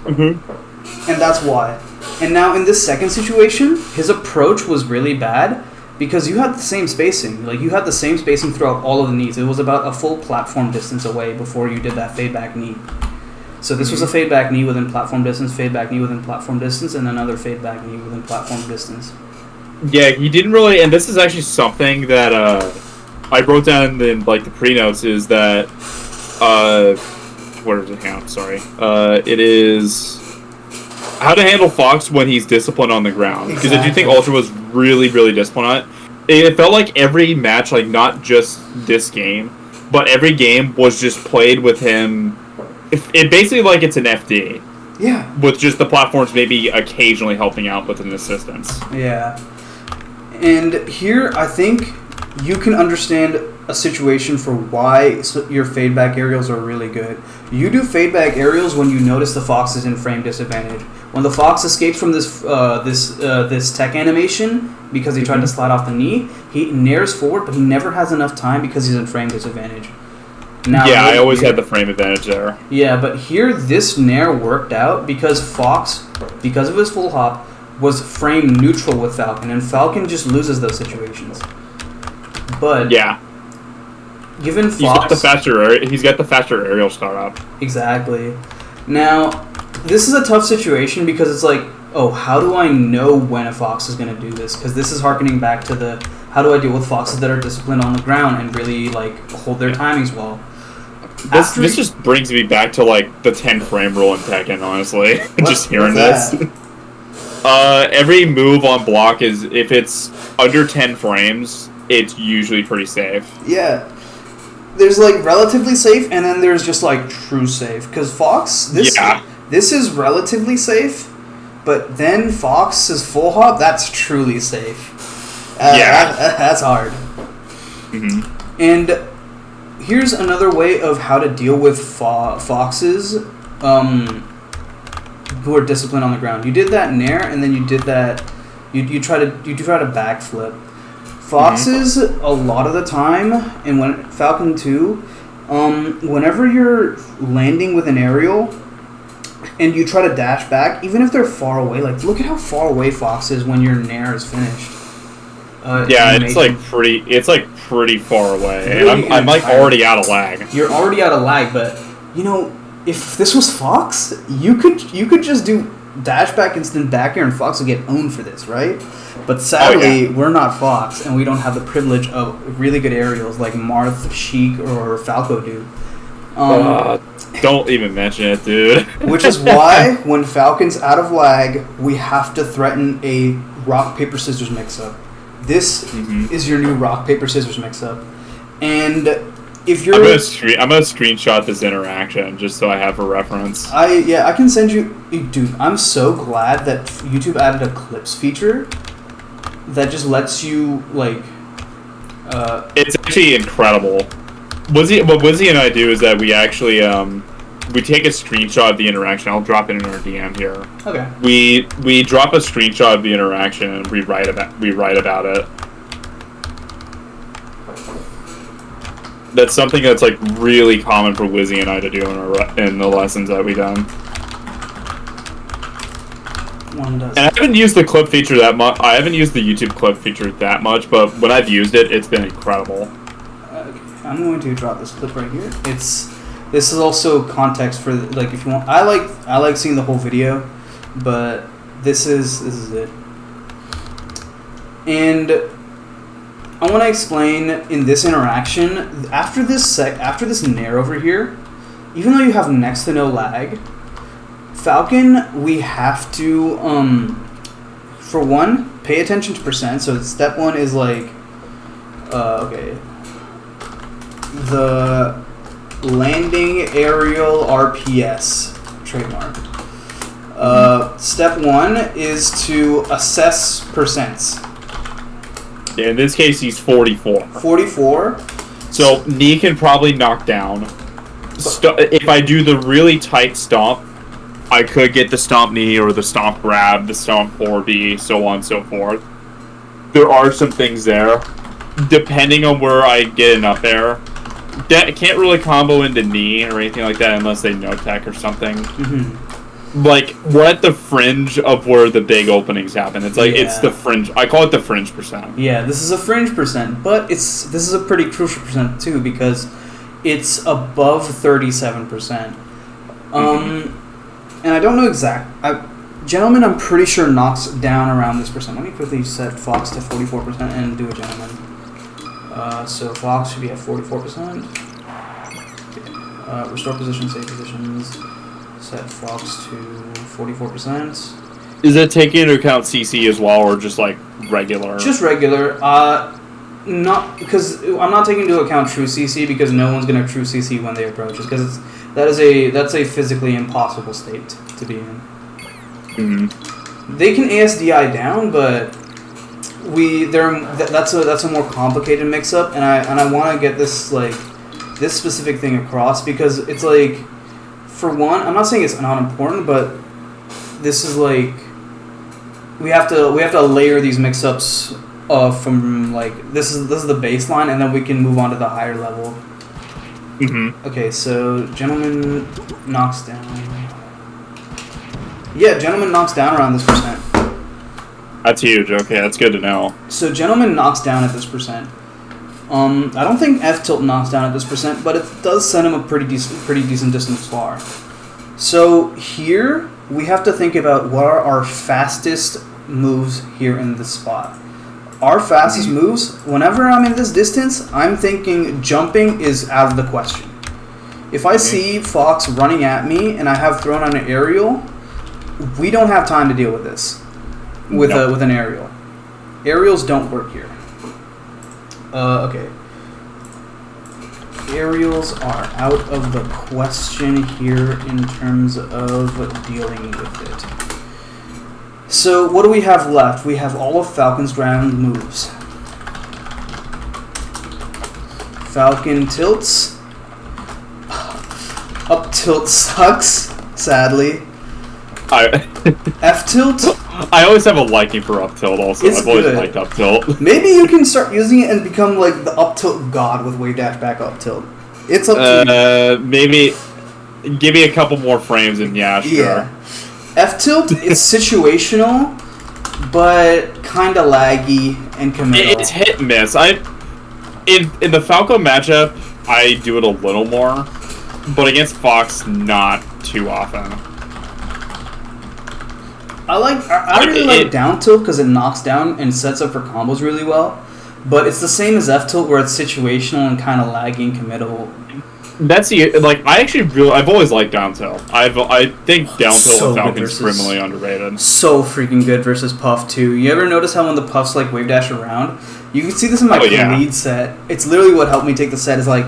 And that's why. And now in this second situation, his approach was really bad because you had the same spacing. Like you had the same spacing throughout all of the knees. It was about a full platform distance away before you did that fade back knee. So this was a fade back knee within platform distance, fade back knee within platform distance, and another fade back knee within platform distance. Yeah, he didn't really, and this is actually something that I wrote down in like the pre-notes is that what is it? I'm sorry. It is how to handle Fox when he's disciplined on the ground. Because I do think Ultra was really, really disciplined on it. It felt like every match, like not just this game, but every game was just played with him. It basically like it's an FD. Yeah. With just the platforms maybe occasionally helping out with an assistance. Yeah. And here, I think you can understand a situation for why your fade back aerials are really good. You do fade back aerials when you notice the fox is in frame disadvantage. When the fox escapes from this tech animation because he tried to slide off the knee, he nairs forward, but he never has enough time because he's in frame disadvantage. Now, yeah, I always had the frame advantage there. Yeah, but here this nair worked out because Fox, because of his full hop, was frame neutral with Falcon, and Falcon just loses those situations. But yeah, given Fox, he's got the faster aerial startup. Exactly. Now, this is a tough situation because it's like, oh, how do I know when a Fox is going to do this? Because this is harkening back to the how do I deal with foxes that are disciplined on the ground and really like hold their timings well. This just brings me back to like the 10 frame rule in Tekken, honestly. Just hearing this. Every move on block is, if it's under 10 frames, it's usually pretty safe. Yeah. There's like relatively safe, and then there's just like true safe. Because Fox, this is relatively safe, but then Fox's full hop, that's truly safe. That's hard. Mm-hmm. And here's another way of how to deal with foxes who are disciplined on the ground. You did that nair, and then you did that. You try to backflip. Foxes, a lot of the time, and when Falcon 2, whenever you're landing with an aerial and you try to dash back, even if they're far away, like look at how far away Fox is when your nair is finished. It's pretty far away. Really, I'm like already out of lag. You're already out of lag, but you know, if this was Fox, you could just do dash back instant back air, and Fox would get owned for this, right? But sadly, we're not Fox, and we don't have the privilege of really good aerials like Marth, Sheik, or Falco do. Don't even mention it, dude. Which is why, when Falcon's out of lag, we have to threaten a rock, paper, scissors mix-up. This is your new rock, paper, scissors mix-up. And if you're... I'm gonna screenshot this interaction just so I have a reference. I can send you... Dude, I'm so glad that YouTube added a clips feature that just lets you, like... it's actually incredible. What Wizzy and I do is that we actually... we take a screenshot of the interaction. I'll drop it in our DM here. Okay. We drop a screenshot of the interaction and we write about it. That's something that's like really common for Wizzy and I to do in the lessons that we've done. One does. And I haven't used the clip feature that much. I haven't used the YouTube clip feature that much, but when I've used it, it's been incredible. Okay. I'm going to drop this clip right here. This is also context for, like, if you want. I like seeing the whole video, but this is it. And I want to explain in this interaction, after this nair over here, even though you have next to no lag, Falcon, we have to for one, pay attention to percent. So step one is like the Landing Aerial RPS trademark. Step one is to assess percents. Yeah, in this case, he's 44. 44. So knee can probably knock down. If I do the really tight stomp, I could get the stomp knee or the stomp grab, the stomp 4B, so on and so forth. There are some things there. Depending on where I get an up air, that can't really combo into knee or anything like that unless they no tech or something. Like, we're at the fringe of where the big openings happen. It's like, it's the fringe. I call it the fringe percent. Yeah, this is a fringe percent, but this is a pretty crucial percent too because it's above 37%. And I don't know gentlemen, I'm pretty sure knocks down around this percent. Let me quickly set Fox to 44% and do a gentleman. So Fox should be at 44%. Restore position, save positions. Set Fox to 44%. Is it taking into account CC as well, or just like regular? Just regular. Not because I'm not taking into account true CC because no one's gonna true CC when they approach. Just because that's a physically impossible state to be in. They can ASDI down, but that's a more complicated mix-up, and I want to get this this specific thing across because it's like, for one, I'm not saying it's not important, but this is like we have to layer these mix-ups from like this is the baseline, and then we can move on to the higher level. Mm-hmm. Okay, so gentleman knocks down. Yeah, gentleman knocks down around this percent. That's huge. Okay, that's good to know. So gentleman knocks down at this percent. I don't think F tilt knocks down at this percent, but it does send him a pretty decent distance far. So here we have to think about what are our fastest moves here in this spot. Our fastest moves, whenever I'm in this distance, I'm thinking jumping is out of the question. If I see Fox running at me and I have thrown on an aerial, we don't have time to deal with this with an aerial. Aerials don't work here. Okay. Aerials are out of the question here in terms of dealing with it. So what do we have left? We have all of Falcon's ground moves. Falcon tilts. Up tilt sucks, sadly. F tilt. I always have a liking for up tilt. Also, I've always liked up tilt. Maybe you can start using it and become like the up tilt god with wave dash back up tilt. It's up to you. Maybe give me a couple more frames and yeah, sure. Yeah. F tilt is situational, but kind of laggy and committal. It's hit and miss. In the Falcon matchup, I do it a little more, but against Fox, not too often. I really like down tilt because it knocks down and sets up for combos really well. But it's the same as F tilt where it's situational and kind of laggy and committal. That's I've always liked down tilt. I think down tilt with Falcon is criminally underrated. So freaking good versus Puff too. You ever notice how when the Puffs like wave dash around? You can see this in my lead set. It's literally what helped me take the set. Is like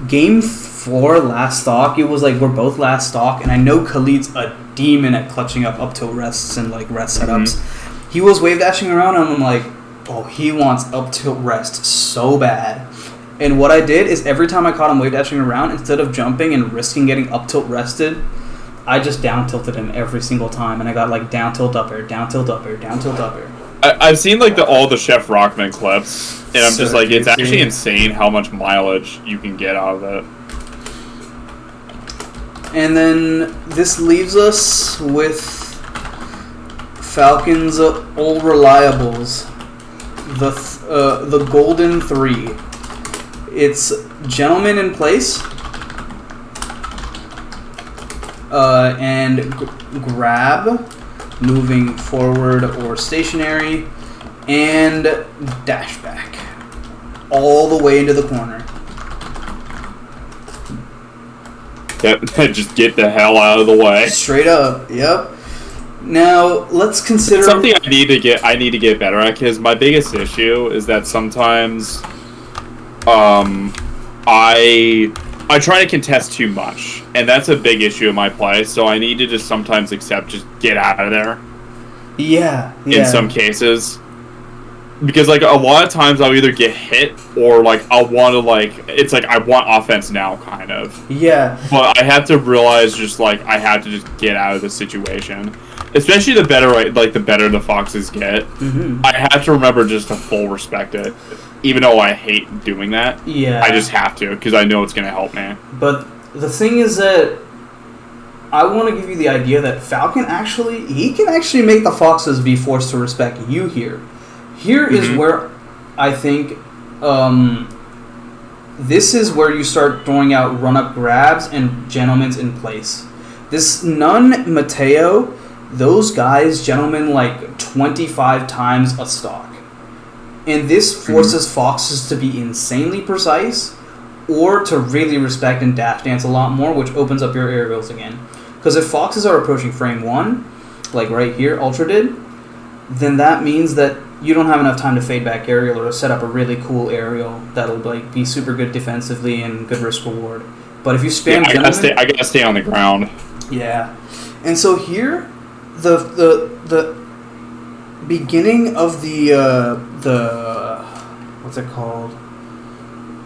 game 4 last stock. It was like we're both last stock, and I know Khalid's a demon at clutching up tilt rests and like rest setups. Mm-hmm. He was wave dashing around, and I'm like, oh, he wants up tilt rest so bad. And what I did is every time I caught him wave dashing around, instead of jumping and risking getting up tilt rested, I just down tilted him every single time, and I got like down tilt up air, down tilt up air, down tilt up air. I've seen like all the Chef Rockman clips, and I'm just like, it's actually insane how much mileage you can get out of it. And then this leaves us with Falcon's old reliables, the golden 3. It's gentleman in place, and grab, moving forward or stationary, and dash back, all the way into the corner. Just get the hell out of the way. Straight up, yep. Now let's consider something I need to get better at, because my biggest issue is that sometimes I try to contest too much, and that's a big issue in my play. So I need to just sometimes just get out of there. Yeah. In some cases, because like a lot of times I'll either get hit or like I'll want to it's like I want offense now, kind of. Yeah. But I have to realize just like I have to just get out of the situation. Especially the better the Foxes get, mm-hmm. I have to remember just to full respect it. Even though I hate doing that, yeah, I just have to, because I know it's going to help me. But the thing is that I want to give you the idea that Falcon can actually make the Foxes be forced to respect you here. Here mm-hmm. is where I think this is where you start throwing out run-up grabs and gentlemen's in place. This Nun, Mateo, those guys, gentlemen, like 25 times a stock. And this forces mm-hmm. Foxes to be insanely precise or to really respect and dash dance a lot more, which opens up your aerials again. Because if Foxes are approaching frame 1, like right here, Ultra did, then that means that you don't have enough time to fade back aerial or set up a really cool aerial that'll like be super good defensively and good risk reward. But if you spam I gotta stay on the ground. Yeah. And so here, beginning of the what's it called,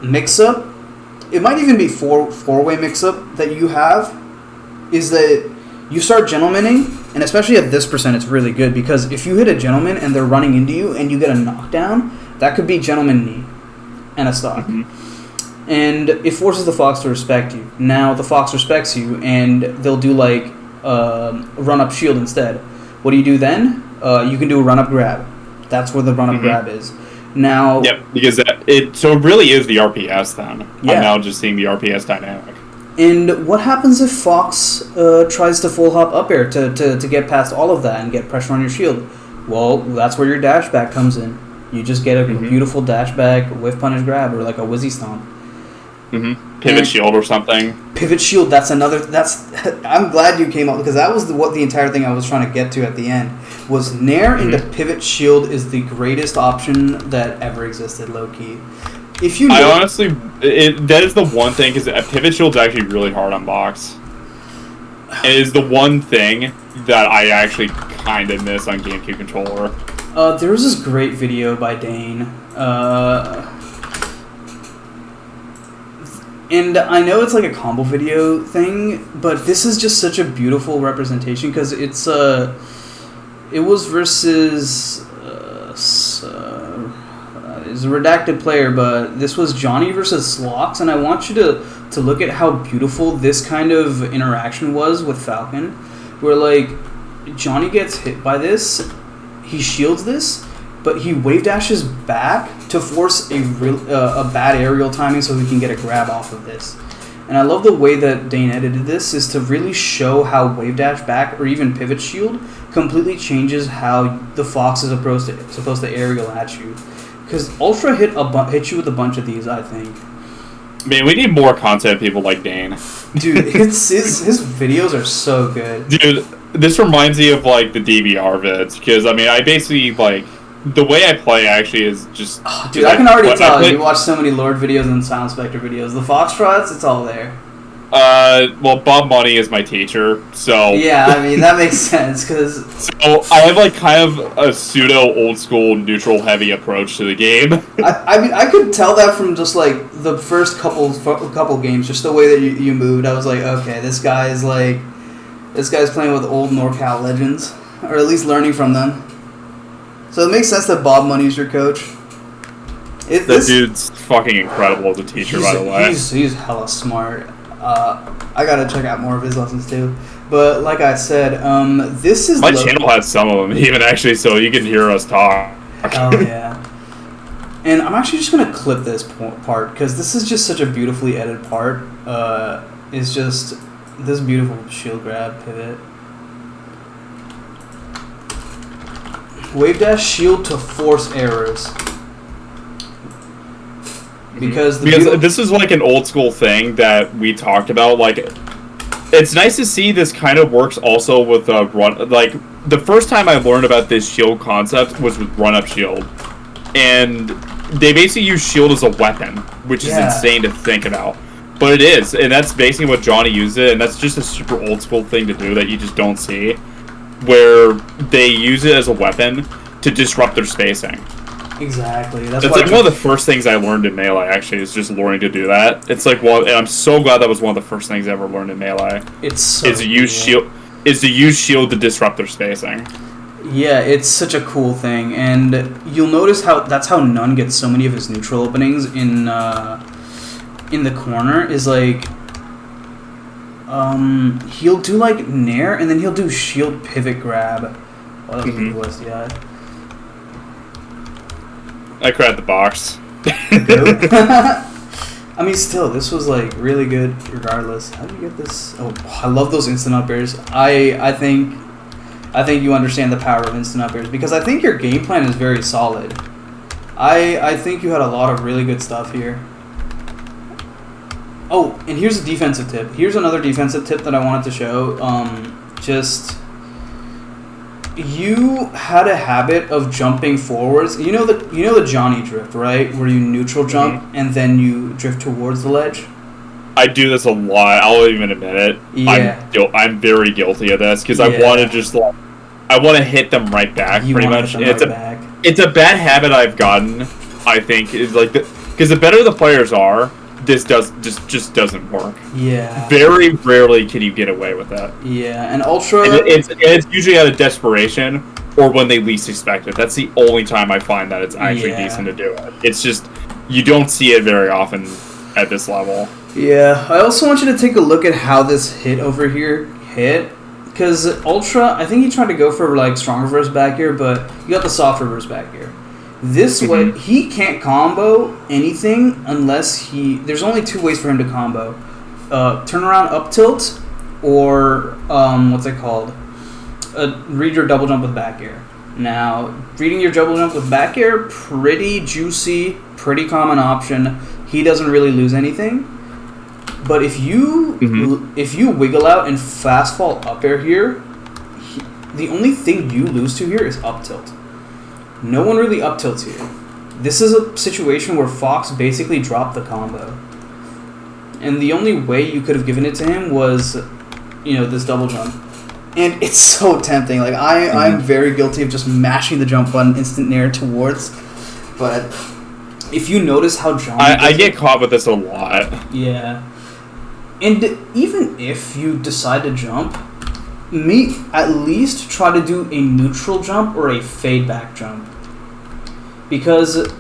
mix-up, it might even be four-way mix-up that you have, is that you start gentlemaning, and especially at this percent, it's really good, because if you hit a gentleman and they're running into you and you get a knockdown, that could be gentleman knee and a stock. Mm-hmm. And it forces the fox to respect you. Now the fox respects you, and they'll do like run-up shield instead. What do you do then? You can do a run-up grab. That's where the run-up grab is. Now, yep, because it really is the RPS then. Yeah. I'm now just seeing the RPS dynamic. And what happens if Fox tries to full hop up air to get past all of that and get pressure on your shield? Well, that's where your dash back comes in. You just get a beautiful dash back, whiff punish grab, or like a whizzy stomp. Mm-hmm. Pivot shield or something. Pivot shield, that's another... I'm glad you came up, because that was what the entire thing I was trying to get to at the end. Was nair into pivot shield is the greatest option that ever existed, low-key. If you know, I honestly... that is the one thing, because pivot shield's actually really hard on box. It is the one thing that I actually kind of miss on GameCube controller. There was this great video by Dane. And I know it's like a combo video thing, but this is just such a beautiful representation, because it's it was versus is a redacted player, but this was Johnny versus Slox, and I want you to look at how beautiful this kind of interaction was with Falcon, where like Johnny gets hit by this, he shields this, but he wave dashes back to force a bad aerial timing so he can get a grab off of this. And I love the way that Dane edited this, is to really show how wave dash back or even pivot shield completely changes how the Fox is supposed to aerial at you. Because Ultra hit you with a bunch of these, I think. Man, we need more content people like Dane. Dude, his videos are so good. Dude, this reminds me of like the DVR vids, because I mean, I basically like the way I play actually is just. Oh, dude, I can already tell you watch so many Lord videos and Sound Spectre videos. The Foxtrots, it's all there. Well, Bob Money is my teacher, so... Yeah, I mean, that makes sense, because... So, I have, like, kind of a pseudo-old-school, neutral-heavy approach to the game. I mean, I could tell that from just, like, the first couple games, just the way that you moved. I was like, okay, this guy's playing with old NorCal legends, or at least learning from them. So it makes sense that Bob Money's your coach. That dude's fucking incredible as a teacher, by the way. He's hella smart. I gotta check out more of his lessons too. But like I said, this is... My channel has some of them even, actually, so you can hear us talk. Oh, yeah. And I'm actually just gonna clip this part, because this is just such a beautifully edited part. It's just this beautiful shield grab pivot. Wave dash shield to force errors. Because this is like an old school thing that we talked about. Like, it's nice to see this kind of works also with run. Like, the first time I learned about this shield concept was with run up shield, and they basically use shield as a weapon, which is insane to think about. But it is, and that's basically what Johnny used it, and that's just a super old school thing to do that you just don't see, where they use it as a weapon to disrupt their spacing. Exactly. That's like one of the first things I learned in Melee, actually, is just learning to do that. It's like, well, and I'm so glad that was one of the first things I ever learned in Melee. It's so is to use shield to disrupt their spacing. Yeah, it's such a cool thing, and you'll notice that's how Nunn gets so many of his neutral openings in the corner, is like he'll do like nair and then he'll do shield pivot grab. Oh, that was yeah. I cried the box. I mean, still, this was like really good regardless. How do you get this? Oh, I love those instant up airs. I think you understand the power of instant up airs, because I think your game plan is very solid. I think you had a lot of really good stuff here. Oh, and here's a defensive tip. Here's another defensive tip that I wanted to show. You had a habit of jumping forwards. You know the Johnny drift, right? Where you neutral jump and then you drift towards the ledge. I do this a lot. I'll even admit it. Yeah. I'm very guilty of this, because I want to just like I want to hit them right back. You pretty wanna much. hit them right back. It's a bad habit I've gotten. I think is like because the better the players are, this just doesn't work. Yeah. Very rarely can you get away with that. Yeah, and Ultra. And it's usually out of desperation or when they least expect it. That's the only time I find that it's actually decent to do it. It's just you don't see it very often at this level. Yeah, I also want you to take a look at how this hit over here hit. Because Ultra, I think he tried to go for like strong reverse back air, but you got the soft reverse back air. This way, he can't combo anything unless there's only two ways for him to combo. Turn around up tilt, or what's it called? Read your double jump with back air. Now, reading your double jump with back air, pretty juicy, pretty common option. He doesn't really lose anything. But if you wiggle out and fast fall up air here, the only thing you lose to here is up tilt. No one really up tilts here. This is a situation where Fox basically dropped the combo. And the only way you could have given it to him was, this double jump. And it's so tempting. Like I'm very guilty of just mashing the jump button instant nair towards. But if you notice how John I get caught with this a lot. Yeah. And even if you decide to jump, at least try to do a neutral jump or a fade back jump. Because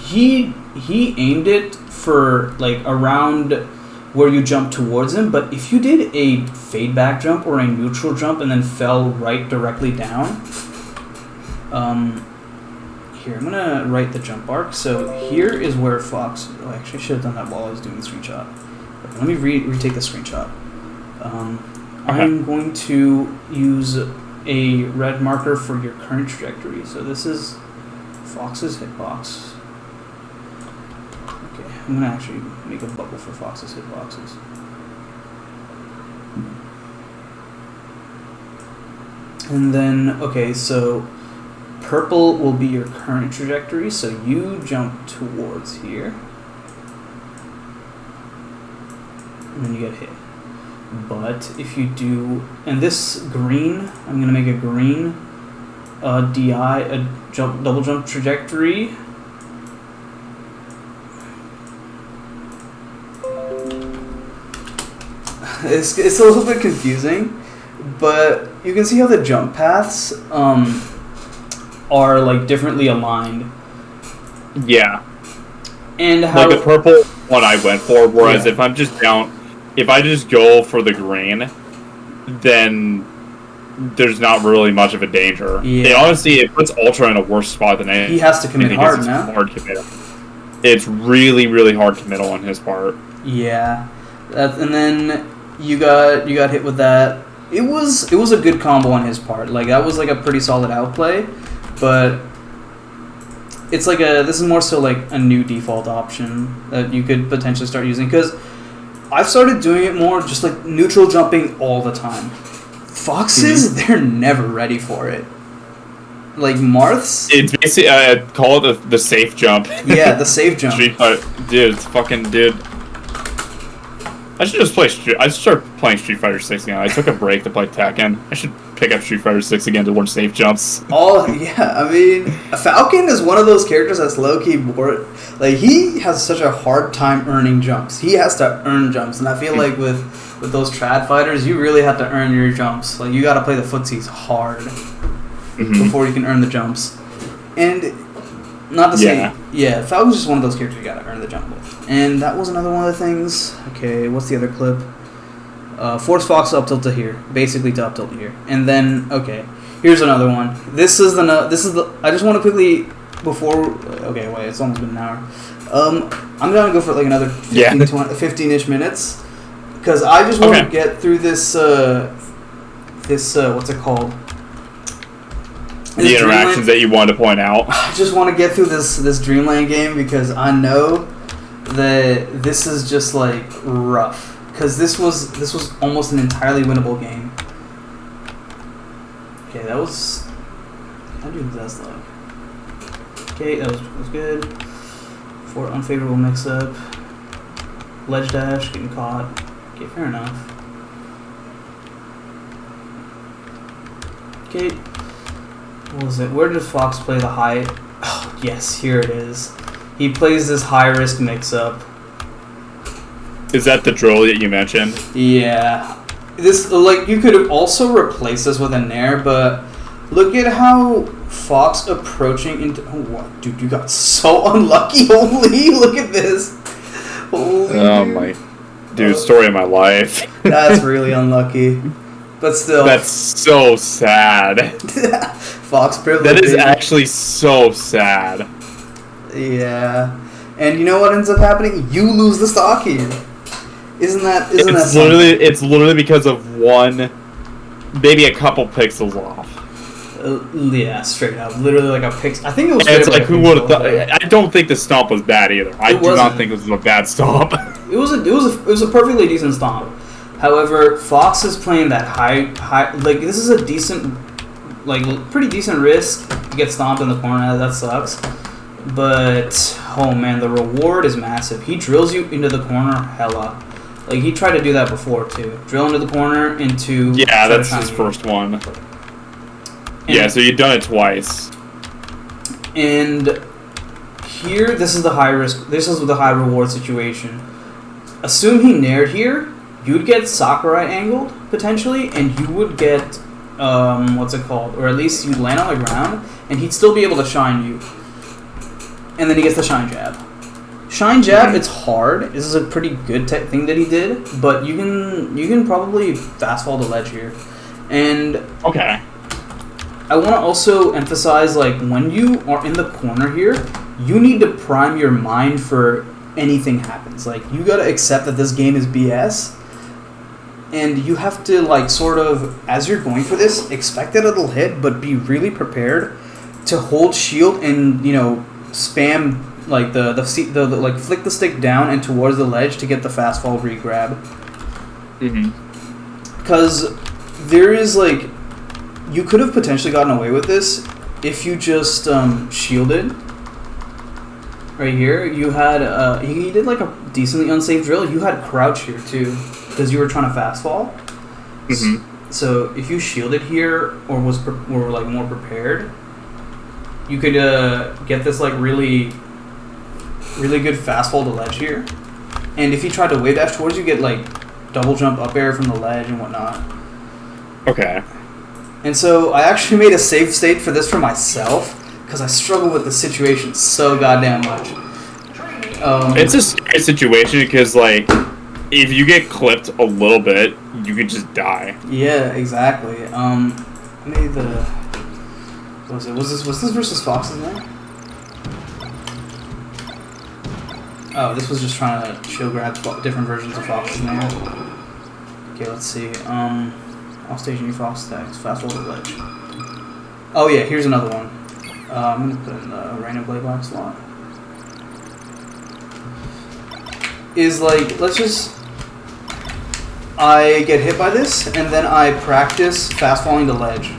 he aimed it for like around where you jump towards him, but if you did a fade back jump or a neutral jump and then fell right directly down, here, I'm gonna write the jump arc. So here is where Fox, actually I should have done that while I was doing the screenshot. Let me retake the screenshot. I'm going to use a red marker for your current trajectory. So this is Fox's hitbox. Okay, I'm going to actually make a bubble for Fox's hitboxes. And then, okay, so purple will be your current trajectory. So you jump towards here. And then you get hit. But if you do, and this green, I'm gonna make a green DI, double jump trajectory. It's a little bit confusing, but you can see how the jump paths are like differently aligned. Yeah. And how like the purple one I went for, whereas if I'm just down. If I just go for the green, then there's not really much of a danger. Yeah. Honestly, it puts Ultra in a worse spot than anything. He has to commit hard now. Hard committal. It's really, really hard committal on his part. Yeah, and then you got hit with that. It was a good combo on his part. Like that was like a pretty solid outplay, but it's like this is more so like a new default option that you could potentially start using because I've started doing it more just like neutral jumping all the time. Foxes, they're never ready for it. Like Marths, it's basically call it the safe jump. Yeah, the safe jump. Dude, it's fucking dude. I should just I should start playing Street Fighter 6 again. I took a break to play Tekken. I should pick up Street Fighter 6 again to learn safe jumps. Oh yeah, I mean, Falcon is one of those characters that's low key bored. Like he has such a hard time earning jumps. He has to earn jumps, and I feel like with those trad fighters, you really have to earn your jumps. Like you got to play the footsies hard before you can earn the jumps. And not to say, Falcon's just one of those characters you got to earn the jump with. And that was another one of the things. Okay, what's the other clip? Force Fox up tilt to here, basically to up tilt to here, and then here's another one. This is the. I just want to quickly before. Okay, wait, it's almost been an hour. I'm gonna go for like another 15-ish minutes, because I just want to get through this. What's it called? The interactions that you wanted to point out. I just want to get through this Dreamland game because I know that this is just like rough. Because this was almost an entirely winnable game. Okay, that was. How did that look? Okay, that was good. For unfavorable mix-up, ledge dash, getting caught. Okay, fair enough. Okay, What was it? Where did Fox play the high? Oh, yes, here it is. He plays this high-risk mix-up. Is that the drill that you mentioned? Yeah. This, like, you could also replace this with a nair, but look at how Fox approaching into... Oh, what? Dude, you got so unlucky. Holy, look at this. Holy, oh, my... Dude, story of my life. That's really unlucky. But still. That's so sad. Fox privilege. That is actually so sad. Yeah. And you know what ends up happening? You lose the stock here. Isn't that it's something? It's literally because of one, maybe a couple pixels off. Yeah, straight up. Literally like a pixel. I think it was. And it's like, who would have thought? I don't think the stomp was bad either. I do not think it was a bad stomp. It was a perfectly decent stomp. However, Fox is playing that high. Like, this is a decent, like, pretty decent risk to get stomped in the corner. That sucks. But, oh man, the reward is massive. He drills you into the corner hella. Like, he tried to do that before, too. Drill into the corner, into... Yeah, that's his first one. Yeah, so you've done it twice. And here, this is the high risk. This is the high reward situation. Assume he naired here, you'd get Sakurai angled, potentially, and you would get, what's it called? Or at least you'd land on the ground, and he'd still be able to shine you. And then he gets the shine jab. Shine jab, it's hard. This is a pretty good thing that he did, but you can probably fast fall the ledge here. And okay, I want to also emphasize, like, when you are in the corner here, you need to prime your mind for anything happens. Like, you gotta accept that this game is BS, and you have to, like, sort of, as you're going for this, expect that it'll hit, but be really prepared to hold shield and, you know, spam like the like flick the stick down and towards the ledge to get the fast fall re-grab. Because there is, like, you could have potentially gotten away with this if you just shielded. Right here, you had he did like a decently unsafe drill. You had crouch here too because you were trying to fast fall. So if you shielded here or were like more prepared, you could get this like really good fast fall to ledge here. And if you tried to wave dash towards you, get like double jump up air from the ledge and whatnot. Okay. And so I actually made a save state for this for myself because I struggle with the situation so goddamn much. It's a scary situation because, like, if you get clipped a little bit, you could just die. Yeah, exactly. I made the... What was it? Was this versus Fox's name? Oh, this was just trying to show grab different versions of Fox's name. Okay, let's see. Off stage new Fox attacks. Fast forward ledge. Oh yeah, here's another one. I'm gonna put in the random play black slot. Is like, let's just... I get hit by this, and then I practice fast falling to ledge.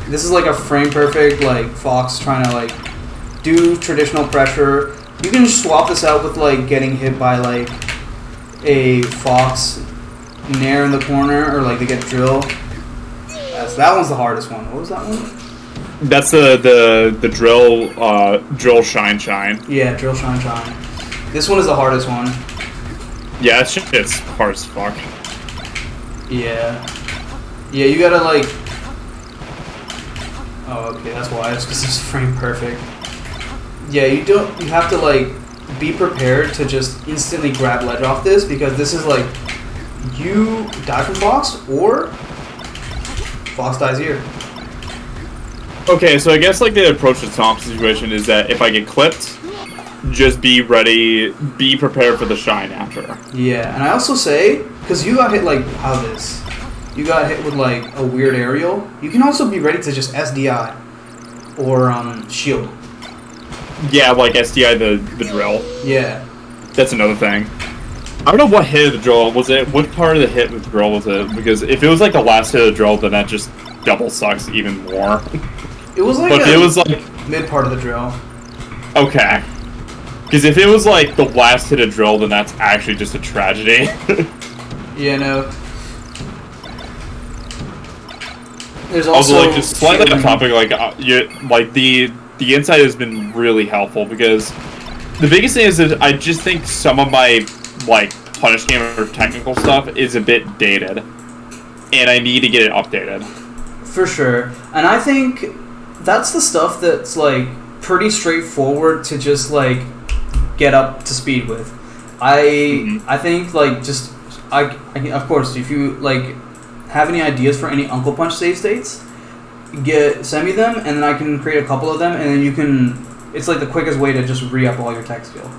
This is like a frame perfect, like, Fox trying to, like, do traditional pressure. You can swap this out with, like, getting hit by, like, a Fox nair in the corner, or, like, they get drill. That one's the hardest one. What was that one? That's the drill shine. Yeah, drill shine. This one is the hardest one. Yeah, it's hard as fuck. Yeah. Yeah, you gotta, like... Oh, okay, that's why. It's because it's frame perfect. Yeah, you have to, like, be prepared to just instantly grab ledge off this, because this is, like, you die from Fox, or Fox dies here. Okay, so I guess, like, the approach to Stomp situation is that if I get clipped, just be ready, be prepared for the shine after. Yeah, and I also say, because you got hit, like, how this? You got hit with, like, a weird aerial. You can also be ready to just SDI or shield. Yeah, like SDI the drill. Yeah. That's another thing. I don't know what hit of the drill was it. What part of the hit with the drill was it? Because if it was like the last hit of the drill, then that just double sucks even more. It was like it was like mid part of the drill. Okay. Because if it was like the last hit of drill, then that's actually just a tragedy. Yeah, no. There's also like just slightly shielding. on topic, like the insight has been really helpful because the biggest thing is that I just think some of my like punish game or technical stuff is a bit dated, and I need to get it updated. For sure, and I think that's the stuff that's like pretty straightforward to just like get up to speed with. I think like just I of course if you like have any ideas for any Uncle Punch save states, send me them, and then I can create a couple of them, and then you can. It's like the quickest way to just re-up all your tech skill.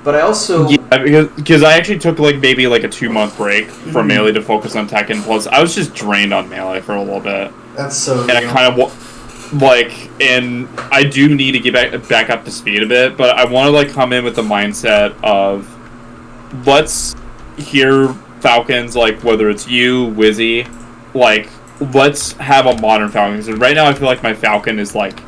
But I also because I actually took like maybe like a 2-month break from melee to focus on tech, and plus I was just drained on melee for a little bit. That's so. And I kind of like, and I do need to get back up to speed a bit, but I want to like come in with the mindset of let's hear Falcons, like whether it's you, Wizzy, like let's have a modern Falcon. Because right now I feel like my Falcon is like.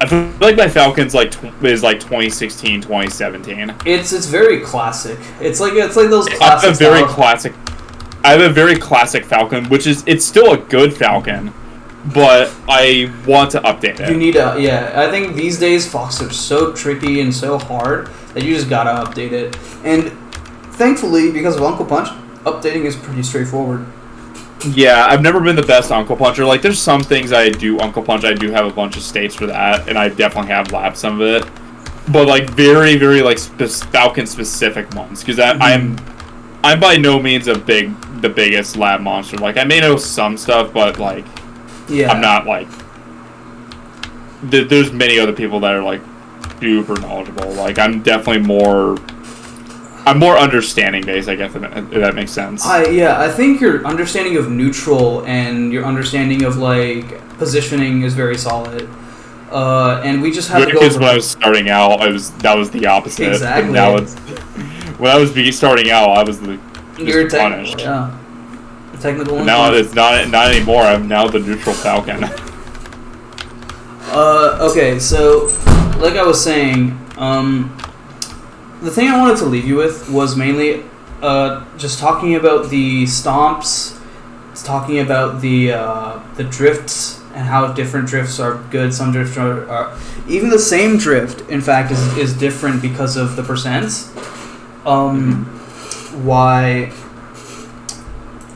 I feel like my Falcon's like is like 2016, 2017. It's very classic. It's like those classic. I have a very classic Falcon, which is it's still a good Falcon, but I want to update it. You need to, yeah. I think these days Fox are so tricky and so hard that you just gotta update it. And thankfully, because of Uncle Punch, updating is pretty straightforward. Yeah, I've never been the best Uncle Puncher. Like, there's some things I do Uncle Punch. I do have a bunch of states for that, and I definitely have lapped some of it. But, like, very, very, like, Falcon-specific ones. Because I'm by no means the biggest lab monster. Like, I may know some stuff, but, like, yeah. I'm not, like... There's many other people that are, like, super knowledgeable. Like, I'm definitely more... I'm more understanding based, I guess, if that makes sense. I think your understanding of neutral and your understanding of like positioning is very solid. And we just have to go. Because when I was starting out, that was the opposite. Exactly. Now when I was starting out, I was punished. Yeah. Technical. Now it's not anymore. I'm now the neutral Falcon. Okay, so like I was saying, the thing I wanted to leave you with was mainly just talking about the stomps, talking about the drifts and how different drifts are good. Some drifts are even the same drift. In fact, is different because of the percents. Why?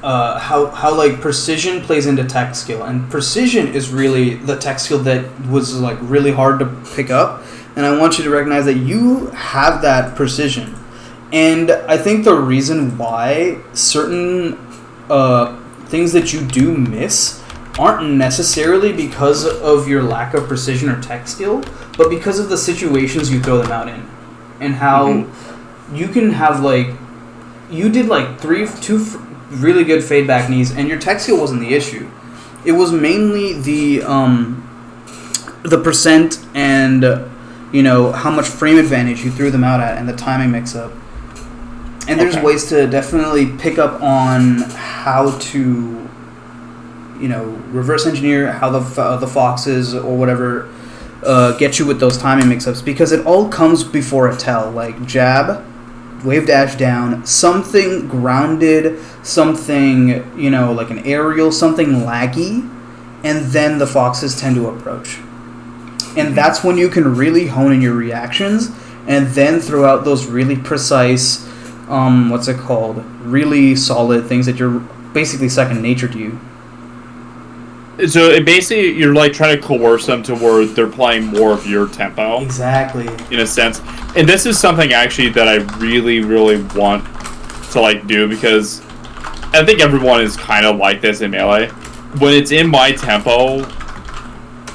How like precision plays into tech skill, and precision is really the tech skill that was like really hard to pick up. And I want you to recognize that you have that precision. And I think the reason why certain things that you do miss aren't necessarily because of your lack of precision or tech skill, but because of the situations you throw them out in. And how you can have, like... You did, like, two really good fade back knees, and your tech skill wasn't the issue. It was mainly the percent and... you know, how much frame advantage you threw them out at and the timing mix-up. And there's ways to definitely pick up on how to, you know, reverse engineer how the foxes or whatever get you with those timing mix-ups, because it all comes before a tell. Like jab, wave dash down, something grounded, something, you know, like an aerial, something laggy, and then the foxes tend to approach. And that's when you can really hone in your reactions and then throw out those really precise, really solid things that you're basically second nature to you. So basically you're like trying to coerce them to where they're playing more of your tempo. Exactly. In a sense. And this is something actually that I really, really want to like do, because I think everyone is kind of like this in Melee. When it's in my tempo,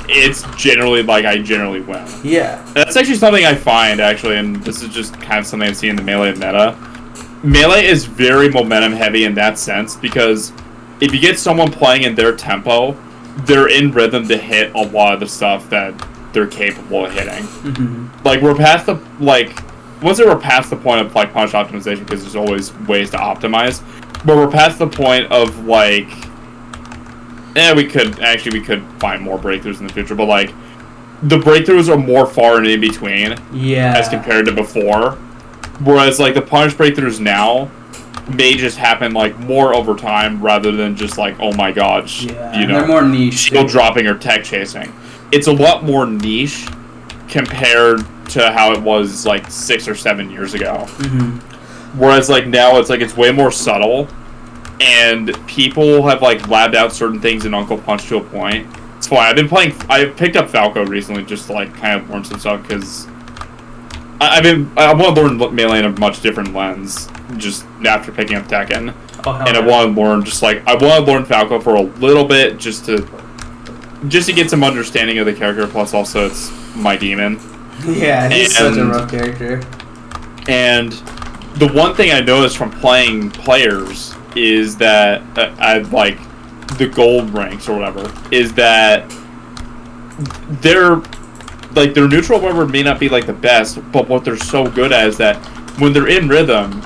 it's generally like I generally win. Yeah. That's actually something I find, actually, and this is just kind of something I see in the Melee meta. Melee is very momentum heavy in that sense, because if you get someone playing in their tempo, they're in rhythm to hit a lot of the stuff that they're capable of hitting. Like, we're past the, like, once we're past the point of, like, punch optimization, because there's always ways to optimize, but we're past the point of, like... we could find more breakthroughs in the future, but like the breakthroughs are more far and in between, as compared to before. Whereas like the punish breakthroughs now, may just happen like more over time rather than just like, oh my god, they're more niche. Shield dropping or tech chasing. It's a lot more niche compared to how it was like 6 or 7 years ago. Whereas like now it's way more subtle, and people have like labbed out certain things in Uncle Punch to a point. It's fine. I picked up Falco recently just to like kind of learn some stuff because I want to learn Melee in a much different lens just after picking up Tekken. And I want to learn Falco for a little bit just to get some understanding of the character. Plus, also it's my demon. Yeah, he's such a rough character. And the one thing I noticed from playing players is that I like the gold ranks or whatever is that their neutral whatever may not be like the best, but what they're so good at is that when they're in rhythm,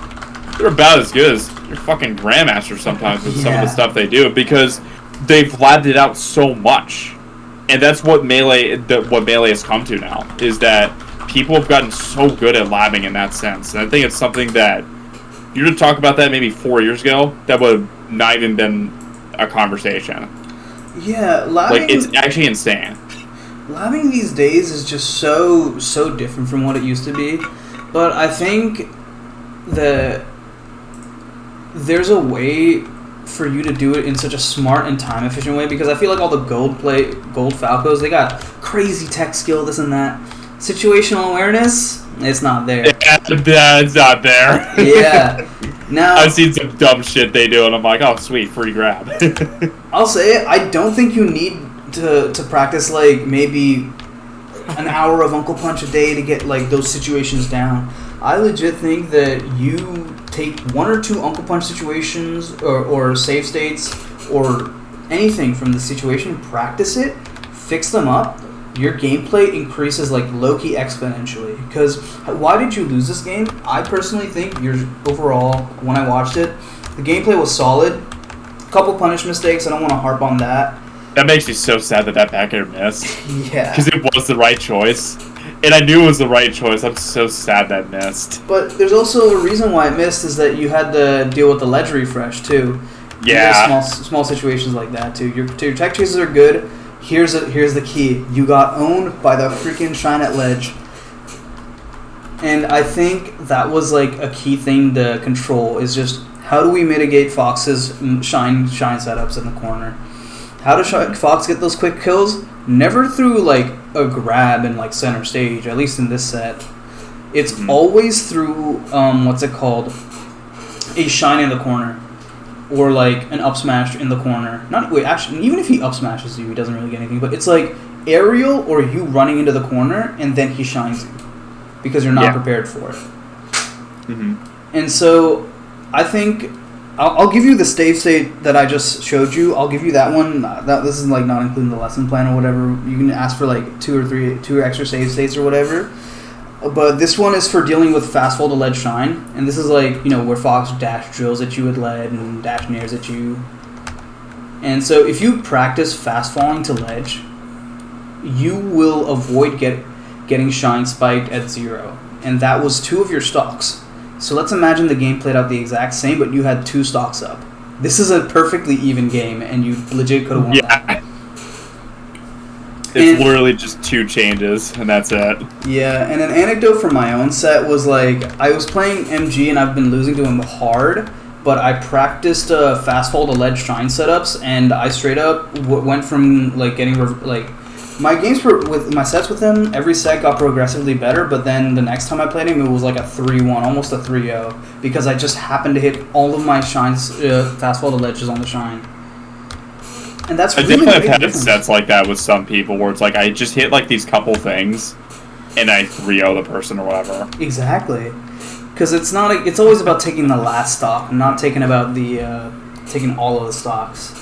they're about as good as your fucking Grandmaster sometimes with some of the stuff they do because they've labbed it out so much. And that's what Melee has come to now, is that people have gotten so good at labbing in that sense. And I think it's something that, if you were to talk about that maybe 4 years ago, that would have not even been a conversation. Yeah, labbing... Like, it's actually insane. Labbing these days is just so different from what it used to be. But I think that there's a way for you to do it in such a smart and time efficient way, because I feel like all the gold Falcos, they got crazy tech skill, this and that. Situational awareness, it's not there. Yeah, it's not there. Yeah. Now I've seen some dumb shit they do, and I'm like, oh sweet, free grab. I'll say it, I don't think you need to practice like maybe an hour of Uncle Punch a day to get like those situations down. I legit think that you take 1 or 2 Uncle Punch situations or save states or anything from the situation, practice it, fix them up, your gameplay increases like low-key exponentially. Because why did you lose this game? I personally think overall, when I watched it, the gameplay was solid. A couple punish mistakes, I don't want to harp on that. That makes me so sad that back air missed. Yeah. Because it was the right choice. And I knew it was the right choice. I'm so sad that missed. But there's also a reason why it missed, is that you had to deal with the ledge refresh too. Yeah. Small situations like that too. Your tech chases are good. Here's the key. You got owned by the freaking shine at ledge. And I think that was like a key thing to control, is just how do we mitigate Fox's shine setups in the corner? How does Fox get those quick kills? Never through like a grab in like center stage, at least in this set. It's always through what's it called? A shine in the corner. Or like an up smash in the corner. Actually, even if he up smashes you, he doesn't really get anything, but it's like aerial or you running into the corner and then he shines you. Because you're not prepared for it. And so I think I'll give you the save state that I just showed you. I'll give you that one. This is like not including the lesson plan or whatever. You can ask for like 2 extra save states or whatever. But this one is for dealing with fast fall to ledge shine, and this is like, you know, where Fox dash drills at you with lead and dash nairs at you. And so if you practice fast falling to ledge, you will avoid getting shine spiked at 0, and that was 2 of your stocks. So let's imagine the game played out the exact same, but you had 2 stocks up. This is a perfectly even game, and you legit could have won that. It's literally just 2 changes, and that's it. Yeah, and an anecdote from my own set was like, I was playing MG, and I've been losing to him hard, but I practiced fast fall to ledge shine setups, and I straight up went from like getting my games with my sets with him, every set got progressively better, but then the next time I played him, it was like a 3-1, almost a 3-0, because I just happened to hit all of my shines, fast fall to ledges on the shine. And that's really I definitely have had sets like that with some people, where it's like I just hit like these couple things, and I 3-0 the person or whatever. Exactly, because it's always about taking the last stock, not taking about the taking all of the stocks.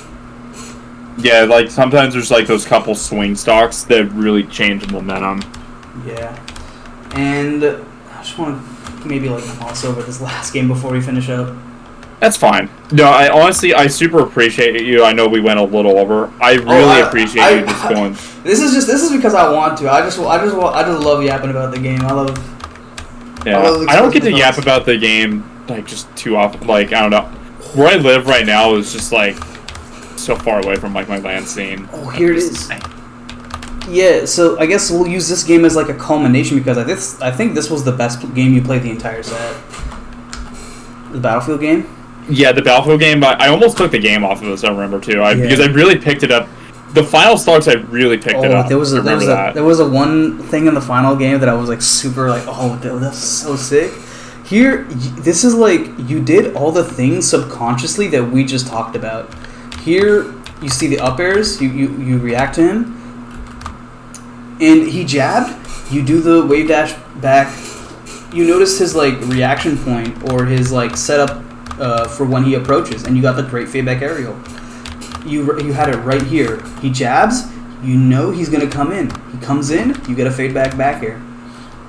Yeah, like sometimes there's like those couple swing stocks that really change momentum. Yeah, and I just want to maybe like gloss over this last game before we finish up. That's fine. No, I super appreciate you. I know we went a little over. I really appreciate you just going. This is because I want to. I just love yapping about the game. I love. Yeah, I don't get to yap about the game like just too often. Like I don't know, where I live right now is just like so far away from like my land scene. Oh, here it is. Yeah, so I guess we'll use this game as like a culmination because I think this was the best game you played the entire set. The Battlefield game? Yeah, the Battlefield game, I almost took the game off of this, I remember too. Because I really picked it up. The final starts, I really picked it up. There was a one thing in the final game that I was like super like, oh, that's so sick. Here, this is like, you did all the things subconsciously that we just talked about. Here, you see the up airs, you react to him. And he jabbed, you do the wave dash back, you notice his like reaction point or his like setup for when he approaches, and you got the great feedback aerial. You had it right here. He jabs, you know he's gonna come in. He comes in, you get a fade back air.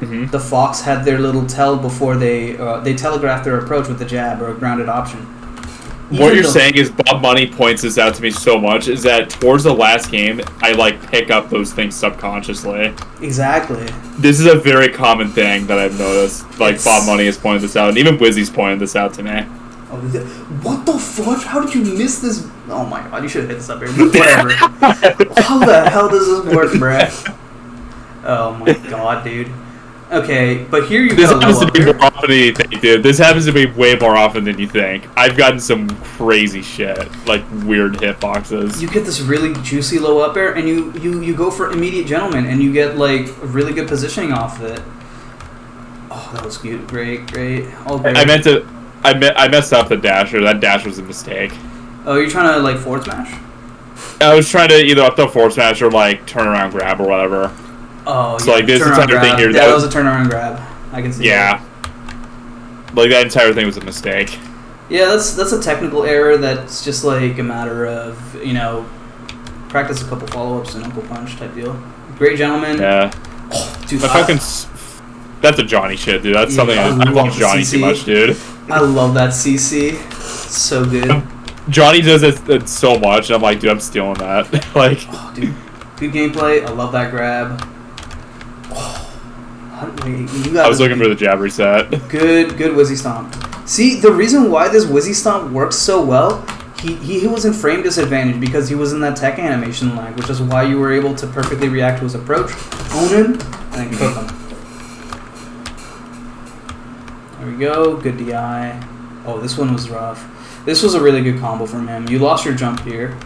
Mm-hmm. The Fox had their little tell before they telegraphed their approach with the jab or a grounded option. What you're saying is Bob Money points this out to me so much is that towards the last game, I like pick up those things subconsciously. Exactly. This is a very common thing that I've noticed. Like Bob Money has pointed this out, and even Wizzy's pointed this out to me. Oh, what the fuck? How did you miss this? Oh my god, you should have hit this up here. Whatever. How the hell does this work, bruh? Oh my god, dude. Okay, but here you go. This happens to be here. more often than you think, dude. This happens to be way more often than you think. I've gotten some crazy shit, like weird hitboxes. You get this really juicy low up air, and you go for immediate gentleman, and you get like really good positioning off of it. Oh, that was cute. Great. Oh, great. I messed up the dasher. That dash was a mistake. Oh, you're trying to like forward smash? I was trying to either up the forward smash or like turn around grab or whatever. Oh, so like this entire thing here. Yeah, that was a turnaround grab. I can see. Yeah. Like that entire thing was a mistake. Yeah, that's a technical error. That's just like a matter of practice a couple follow-ups and Uncle Punch type deal. Great gentleman. Yeah. Oh, dude, that's a Johnny shit, dude. That's something I love Johnny too much, dude. I love that CC. It's so good. Johnny does it so much. I'm like, dude, I'm stealing that. Like, oh, dude, good gameplay. I love that grab. I was looking for the jab reset. Good Wizzy Stomp. See, the reason why this Wizzy Stomp works so well, he was in frame disadvantage because he was in that tech animation lag, which is why you were able to perfectly react to his approach, own him, and then cook him. There we go. Good DI. Oh, this one was rough. This was a really good combo from him. You lost your jump here.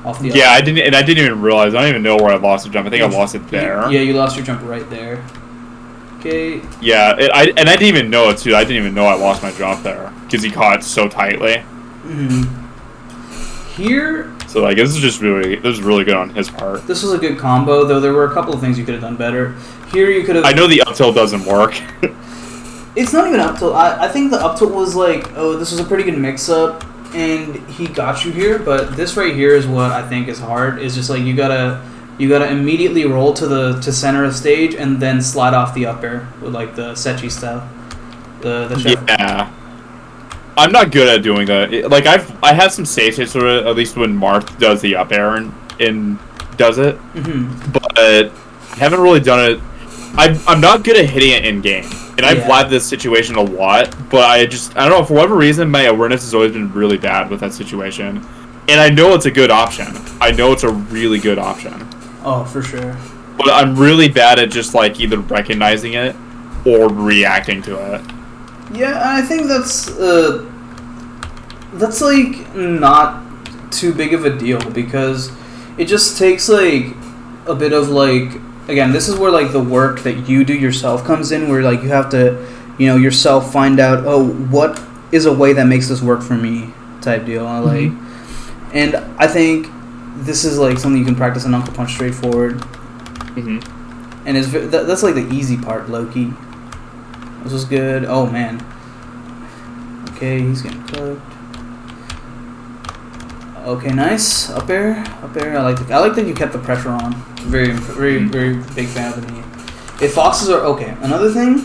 Off the I didn't even realize. I don't even know where I lost the jump. I think I lost it there. Yeah, you lost your jump right there. Okay. Yeah, I didn't even know it too. I didn't even know I lost my jump there because he caught it so tightly. Here. So like this was really good on his part. This was a good combo, though there were a couple of things you could have done better. Here you could have. I know the up tilt doesn't work. It's not even up tilt. I think the up tilt was like, oh, this was a pretty good mix up, and he got you here. But this right here is what I think is hard. Is just like you gotta immediately roll to center of stage and then slide off the up air with like the Sechi style. The yeah. I'm not good at doing that. Like I have some save states for it, at least when Marth does the up air and does it. Mm-hmm. But I haven't really done it. I'm not good at hitting it in game. And I've lagged this situation a lot, but I don't know, for whatever reason, my awareness has always been really bad with that situation. And I know it's a good option. I know it's a really good option. Oh, for sure. But I'm really bad at just, like, either recognizing it or reacting to it. Yeah, I think that's like, not too big of a deal, because it just takes, like, a bit of, like... Again, this is where, like, the work that you do yourself comes in, where, like, you have to, yourself find out, oh, what is a way that makes this work for me type deal. Like, and I think this is, like, something you can practice on Uncle Punch straightforward. Mm-hmm. And that's, like, the easy part, low-key. This was good. Oh, man. Okay, he's getting cooked. Okay, nice. Up air. I like that you kept the pressure on. Very big fan of the knee. If foxes are okay. Another thing,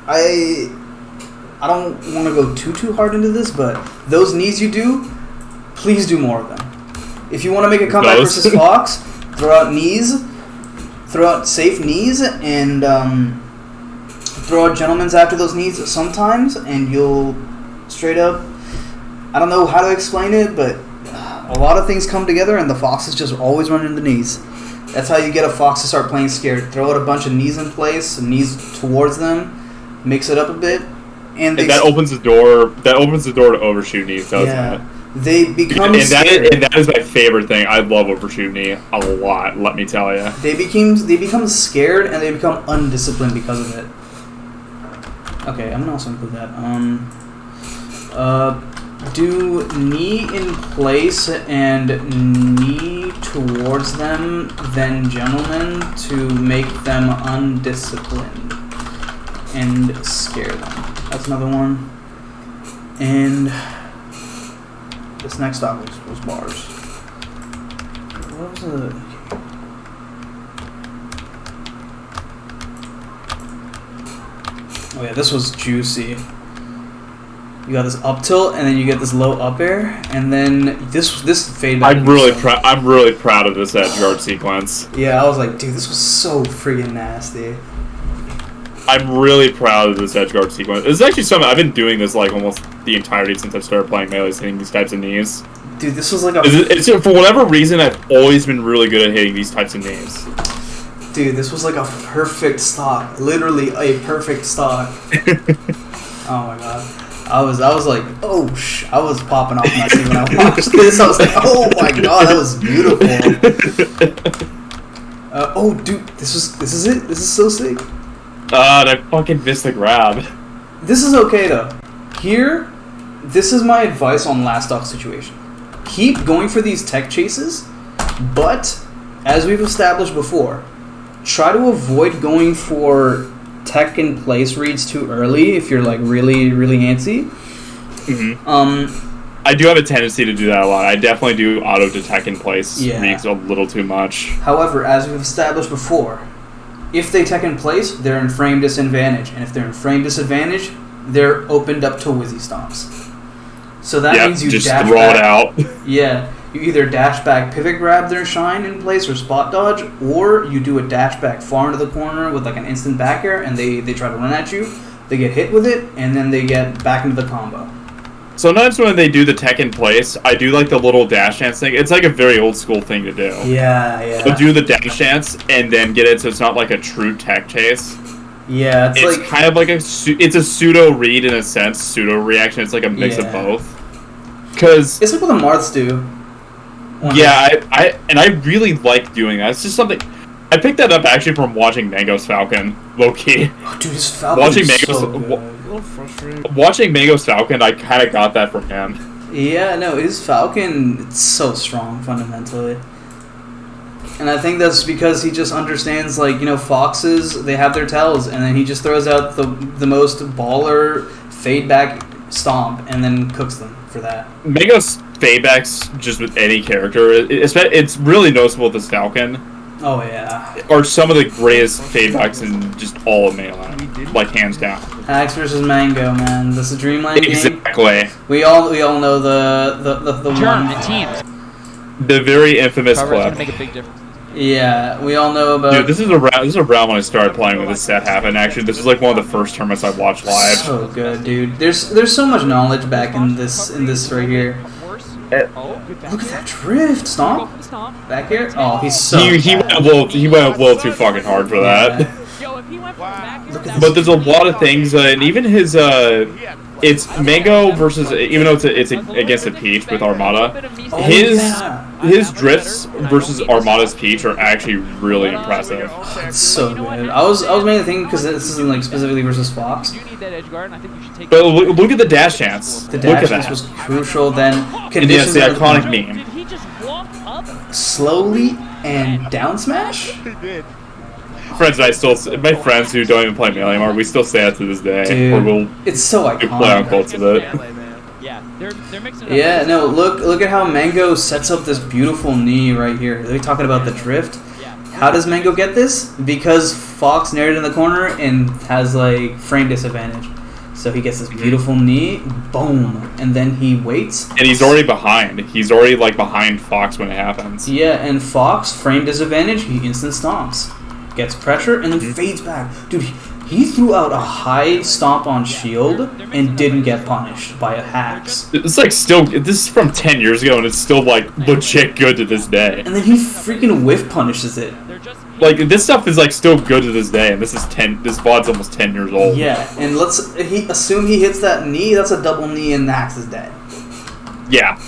I don't want to go too hard into this, but those knees you do, please do more of them. If you want to make a comeback versus Fox, throw out safe knees, and throw out gentlemen's after those knees sometimes, and you'll straight up, I don't know how to explain it, but a lot of things come together, and the foxes just always run into knees. That's how you get a fox to start playing scared. Throw out a bunch of knees in place, knees towards them, mix it up a bit, and that opens the door. That opens the door to overshoot knees, doesn't it? They become scared. And that is my favorite thing. I love overshoot knee a lot. Let me tell you. They become scared, and they become undisciplined because of it. Okay, I'm gonna also include that. Do knee in place and knee towards them, then gentlemen, to make them undisciplined and scare them. That's another one. And this next stop was bars. What was it? Oh yeah, this was juicy. You got this up tilt, and then you get this low up air, and then this fade back. I'm really proud of this edge guard sequence. Yeah, I was like, dude, this was so friggin' nasty. I'm really proud of this edge guard sequence. It's actually something I've been doing this like almost the entirety since I started playing melee, hitting these types of knees. Dude, this was like a. It's for whatever reason I've always been really good at hitting these types of knees. Dude, this was like a perfect stock. Literally a perfect stock. Oh my god. I was like, oh I was popping off my seat when I watched this. I was like, oh my god, that was beautiful. Oh dude, this is it. This is so sick. I fucking missed the grab. This is okay though. Here, this is my advice on last stock situation. Keep going for these tech chases, but as we've established before, try to avoid going for tech in place reads too early if you're like really antsy. I do have a tendency to do that a lot. I definitely do auto detect in place reads a little too much. However, as we've established before, if they tech in place, they're in frame disadvantage, and if they're in frame disadvantage, they're opened up to Wizzy Stomps. So that means you just dash throw back. it out. Yeah, you either dash back, pivot grab their shine in place, or spot dodge, or you do a dash back far into the corner with like an instant back air, and they try to run at you. They get hit with it, and then they get back into the combo. Sometimes when they do the tech in place, I do like the little dash dance thing. It's like a very old school thing to do. Yeah. So do the dash dance and then get it so it's not like a true tech chase. Yeah, it's like kind of like it's a pseudo read in a sense, pseudo reaction. It's like a mix of both. Because it's like what the Marths do. I really like doing that. It's just something I picked that up actually from watching Mango's Falcon, low key. Oh, dude, his Falcon is so good. Watching Mango's Falcon, I kind of got that from him. Yeah, no, his Falcon, it's so strong fundamentally. And I think that's because he just understands, like, you know, foxes, they have their tells, and then he just throws out the most baller fade back stomp and then cooks them for that. Mango's fade backs just with any character, it's really noticeable with this Falcon. Oh, yeah. Are some of the greatest fade backs in just all of Melee. Like, hands down. Axe versus Mango, man. This is Dreamland game. Exactly. We all know the Turn one. in teams. The very infamous Cover's clip. gonna make a big difference. Yeah, we all know about. Dude, this is around when I started playing when this set happened. Actually, this is like one of the first tournaments I watched live. So good, dude. There's so much knowledge back in this right here. Look at that drift, Stomp. Back here. Oh, he's so. He went a little too fucking hard for that. But there's a lot of things, and even his it's Mango versus, even though it's against a Peach with Armada, his drifts versus Armada's Peach are actually really impressive. It's so good. I was mainly thinking because this isn't like specifically versus Fox. But look at the dash chance. The dash chance was crucial. Then conditions. Yes, the iconic meme. Slowly and down smash. Friends, my friends who don't even play Melee anymore, we still say that to this day. Dude, or we'll it's so iconic. Play on quotes with it. They're mixing it up. Yeah, no, look at how Mango sets up this beautiful knee right here. They're talking about the drift. How does Mango get this? Because Fox nared in the corner and has like frame disadvantage. So he gets this beautiful knee, boom, and then he waits. And he's already behind. He's already like behind Fox when it happens. Yeah, and Fox, frame disadvantage, he instant stomps. gets pressure, and then fades back. Dude, he threw out a high stomp on shield and didn't get punished by a hacks. It's like still, this is from 10 years ago, and it's still like legit good to this day. And then he freaking whiff punishes it. Like, this stuff is like still good to this day, and this VOD's almost 10 years old. Yeah, and he assume he hits that knee, that's a double knee, and the Axe is dead. Yeah.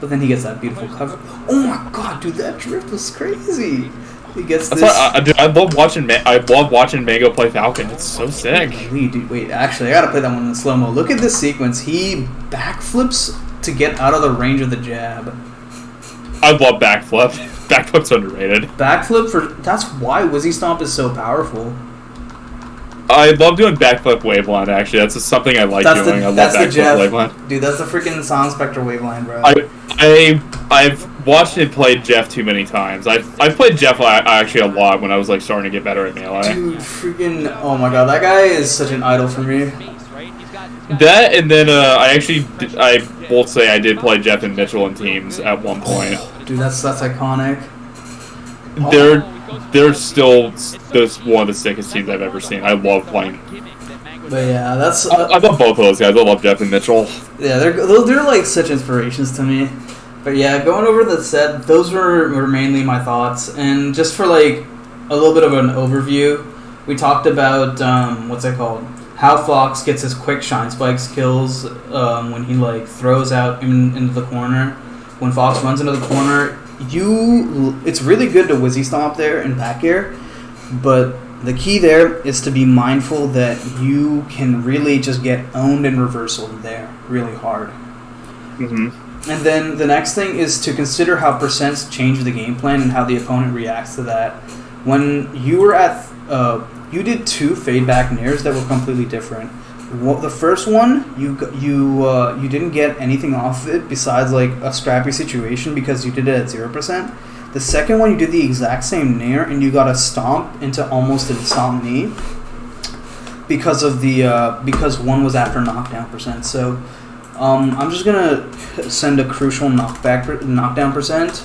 But then he gets that beautiful cover. Oh my god, dude, that drift was crazy. He gets this. I love watching Mango play Falcon. It's so sick. Wait, actually, I gotta play that one in slow mo. Look at this sequence. He backflips to get out of the range of the jab. I love backflip. Backflip's underrated. That's why Wizzy Stomp is so powerful. I love doing backflip waveline, actually. That's just something I like doing. I love backflip waveline. Dude, that's the freaking Sound Spectre waveline, bro. I've watched and played Jeff too many times. I've played Jeff actually a lot when I was like starting to get better at Melee. Dude, freaking, oh my god, that guy is such an idol for me. That, and then I will say I did play Jeff and Mitchell in teams at one point. Dude, that's iconic. They're still one of the sickest teams I've ever seen. I love playing. But yeah, that's. I love both of those guys. I love Jeff and Mitchell. Yeah, they're like such inspirations to me. But yeah, going over the set, those were mainly my thoughts. And just for like a little bit of an overview, we talked about what's it called? How Fox gets his quick shine spikes kills when he like throws out into the corner. When Fox runs into the corner, it's really good to Wizzy Stomp there and back air, but the key there is to be mindful that you can really just get owned and reversal there really hard. Mm-hmm. And then the next thing is to consider how percents change the game plan and how the opponent reacts to that. When you were at you did 2 fade back nairs that were completely different. The first one, you didn't get anything off of it besides like a scrappy situation because you did it at 0%. The second one, you did the exact same nair and you got a stomp into almost a stomp knee because one was after knockdown percent. So I'm just gonna send a crucial knockdown percent.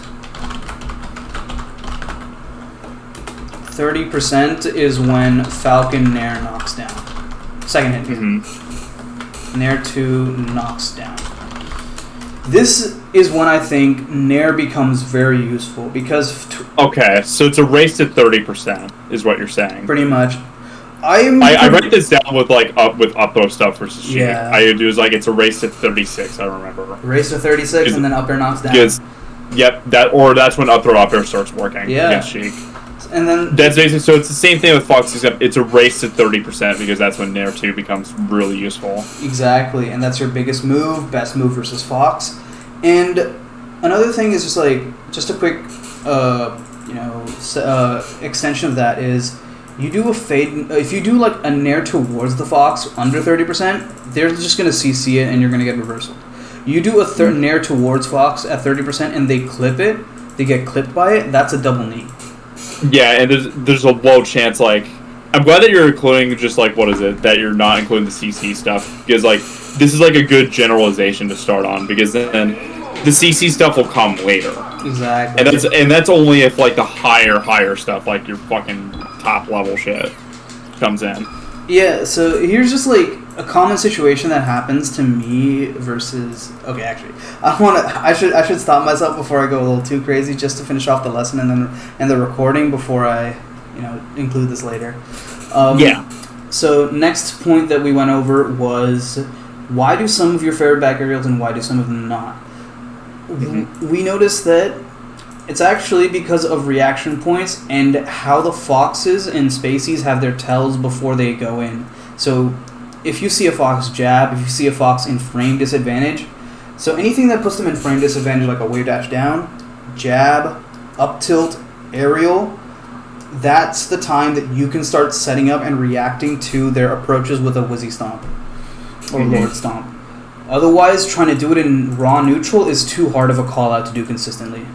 30% is when Falcon Nair knocks down. Second hit. Mm-hmm. Nair 2 knocks down. This is when I think Nair becomes very useful because... Okay, so it's a race to 30% is what you're saying. Pretty much. I write this down with like up throw stuff versus cheat. Yeah. I do is like it's a race to 36, I remember. Race to 36 and then up air knocks down. Yep, that's when up air starts working against Sheik. And then that's basically, so it's the same thing with Fox, except it's a race to 30% because that's when Nair 2 becomes really useful. Exactly, and that's your biggest move, best move versus Fox. And another thing is just a quick extension of that is you do a fade. If you do like a Nair towards the Fox under 30%, they're just gonna CC it and you're gonna get reversal. You do a Nair towards Fox at 30% and they clip it, they get clipped by it. That's a double knee. Yeah, and there's a low chance, like, I'm glad that you're including just, like, what is it, that you're not including the CC stuff, because, like, this is, like, a good generalization to start on, because then the CC stuff will come later. Exactly. And that's only if, like, the higher stuff, like your fucking top-level shit comes in. Yeah, so here's just, like, a common situation that happens to me versus... Okay, actually, I should stop myself before I go a little too crazy just to finish off the lesson and the recording before I, include this later. Yeah. So next point that we went over was why do some of your favorite back aerials and why do some of them not? Mm-hmm. We noticed that it's actually because of reaction points and how the Foxes and Spaceys have their tells before they go in. So if you see a Fox jab, if you see a Fox in frame disadvantage, so anything that puts them in frame disadvantage like a wave dash down, jab, up tilt, aerial, that's the time that you can start setting up and reacting to their approaches with a Wizzy Stomp or Lord Stomp. Otherwise, trying to do it in raw neutral is too hard of a call out to do consistently.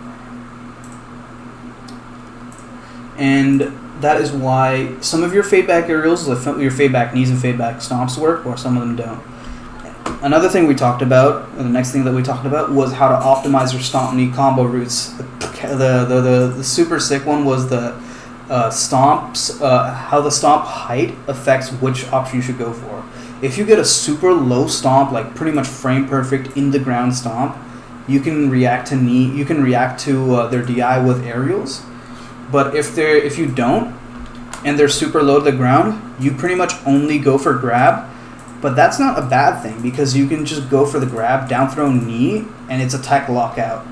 And that is why some of your fade back aerials, your fade back knees and fade back stomps work, or some of them don't. Another thing we talked about, or the next thing that we talked about, was how to optimize your stomp knee combo routes. The super sick one was the stomps, how the stomp height affects which option you should go for. If you get a super low stomp, like pretty much frame perfect in the ground stomp, you can react to their DI with aerials. But if you don't, and they're super low to the ground, you pretty much only go for grab. But that's not a bad thing, because you can just go for the grab, down throw knee, and it's a tech lockout.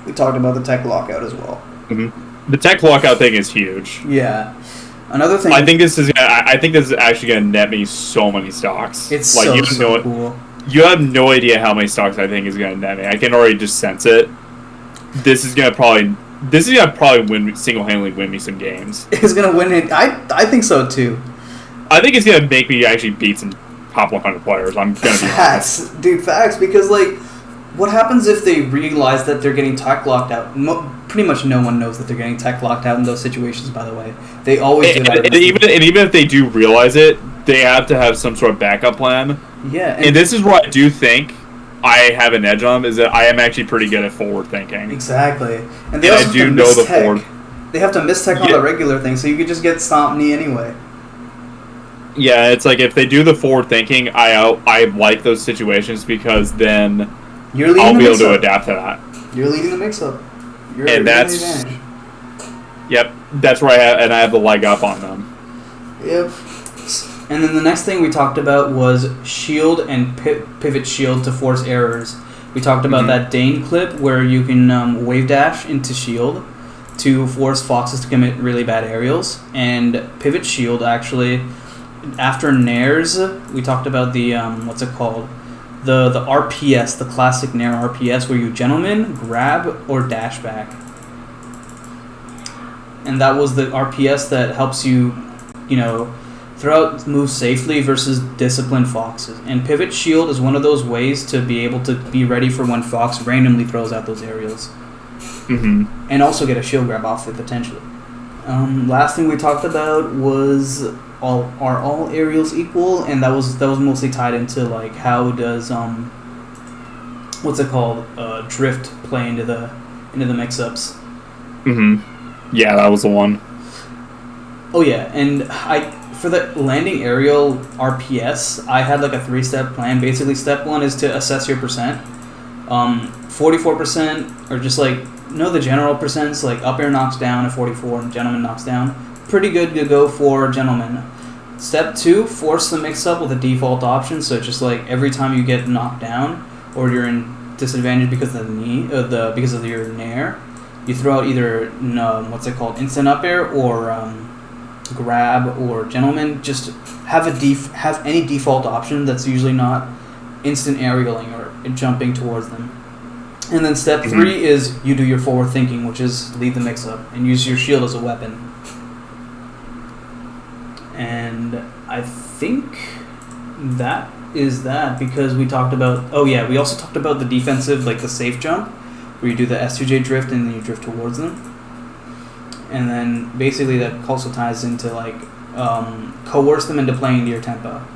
We talked about the tech lockout as well. Mm-hmm. The tech lockout thing is huge. Yeah. Another thing. I think this is actually going to net me so many stocks. It's like, so cool. You have no idea how many stocks I think is going to net me. I can already just sense it. This is going to probably single-handedly win me some games. It's going to win it. I think so too. I think it's going to make me actually beat some top 100 players. I'm going to be honest. Dude, facts. Because, like, what happens if they realize that they're getting tech locked out? Pretty much no one knows that they're getting tech locked out in those situations, by the way. They always do that. And even if they do realize it, they have to have some sort of backup plan. Yeah. And this is where I do think I have an edge on them, is that I am actually pretty good at forward thinking. Exactly. And they also I do know the forward. They have to miss tech on the regular thing, so you could just get stomp knee anyway. Yeah, it's like if they do the forward thinking, I like those situations, because then I'll be able to adapt to that. You're leading the mix-up. And that's... Yep, that's where I have the leg up on them. Yep. And then the next thing we talked about was shield and pivot shield to force errors. We talked about that Dane clip where you can wave dash into shield to force foxes to commit really bad aerials. And pivot shield, actually, after nairs, we talked about the, what's it called? The RPS, the classic nair RPS, where you gentleman, grab, or dash back. And that was the RPS that helps you, throw out moves safely versus disciplined foxes. And pivot shield is one of those ways to be able to be ready for when fox randomly throws out those aerials. Mm-hmm. And also get a shield grab off it potentially. Last thing we talked about was are all aerials equal, and that was mostly tied into like how does what's it called, drift play into the mix-ups. Mm-hmm. Yeah, that was the one. Oh yeah, and for the landing aerial RPS, I had like a 3-step plan. Basically, step 1 is to assess your percent. 44%, or just like know the general percents, like up air knocks down at 44 and gentleman knocks down. Pretty good to go for gentleman. Step 2, force the mix-up with a default option. So just like every time you get knocked down or you're in disadvantage because of the knee, because of your nair, you throw out either instant up air or grab or gentleman. Just have any default option that's usually not instant aerialing or jumping towards them. And then step 3 is you do your forward thinking, which is lead the mix-up and use your shield as a weapon. And I think that is that, because we talked about... Oh yeah, we also talked about the defensive, like the safe jump, where you do the S2J drift and then you drift towards them. And then basically that also ties into like coerce them into playing to your tempo.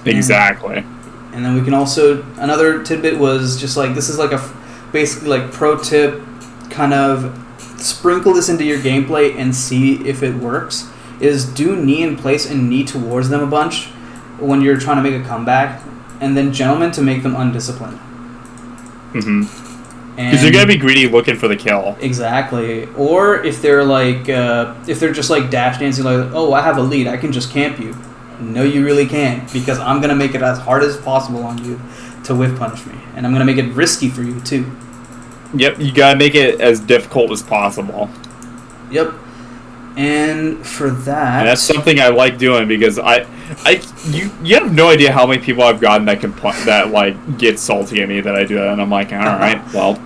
Exactly. And then we can also... Another tidbit was just like, this is like basically like pro tip, kind of sprinkle this into your gameplay and see if it works, is do knee in place and knee towards them a bunch when you're trying to make a comeback, and then gentlemen to make them undisciplined. Mm-hmm. Because you're going to be greedy looking for the kill. Exactly. Or if they're like, if they're just like dash dancing like, oh, I have a lead, I can just camp you. No, you really can't, because I'm going to make it as hard as possible on you to whiff punish me. And I'm going to make it risky for you, too. Yep, you got to make it as difficult as possible. Yep. And for that... And that's something I like doing, because you have no idea how many people I've gotten that get salty at me that I do that, and I'm like, all right, well,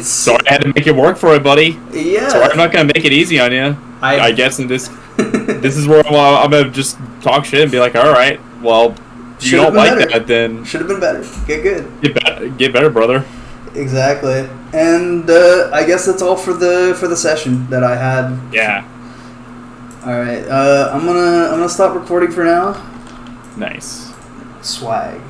so I had to make it work for it, buddy. Yeah. So I'm not going to make it easy on you. I guess in this is where I'm going to just talk shit and be like, all right, well, you don't like that, then... Should have been better. Get good. Get better, brother. Exactly. And I guess that's all for the session that I had. Yeah. All right. I'm gonna stop recording for now. Nice. Swag.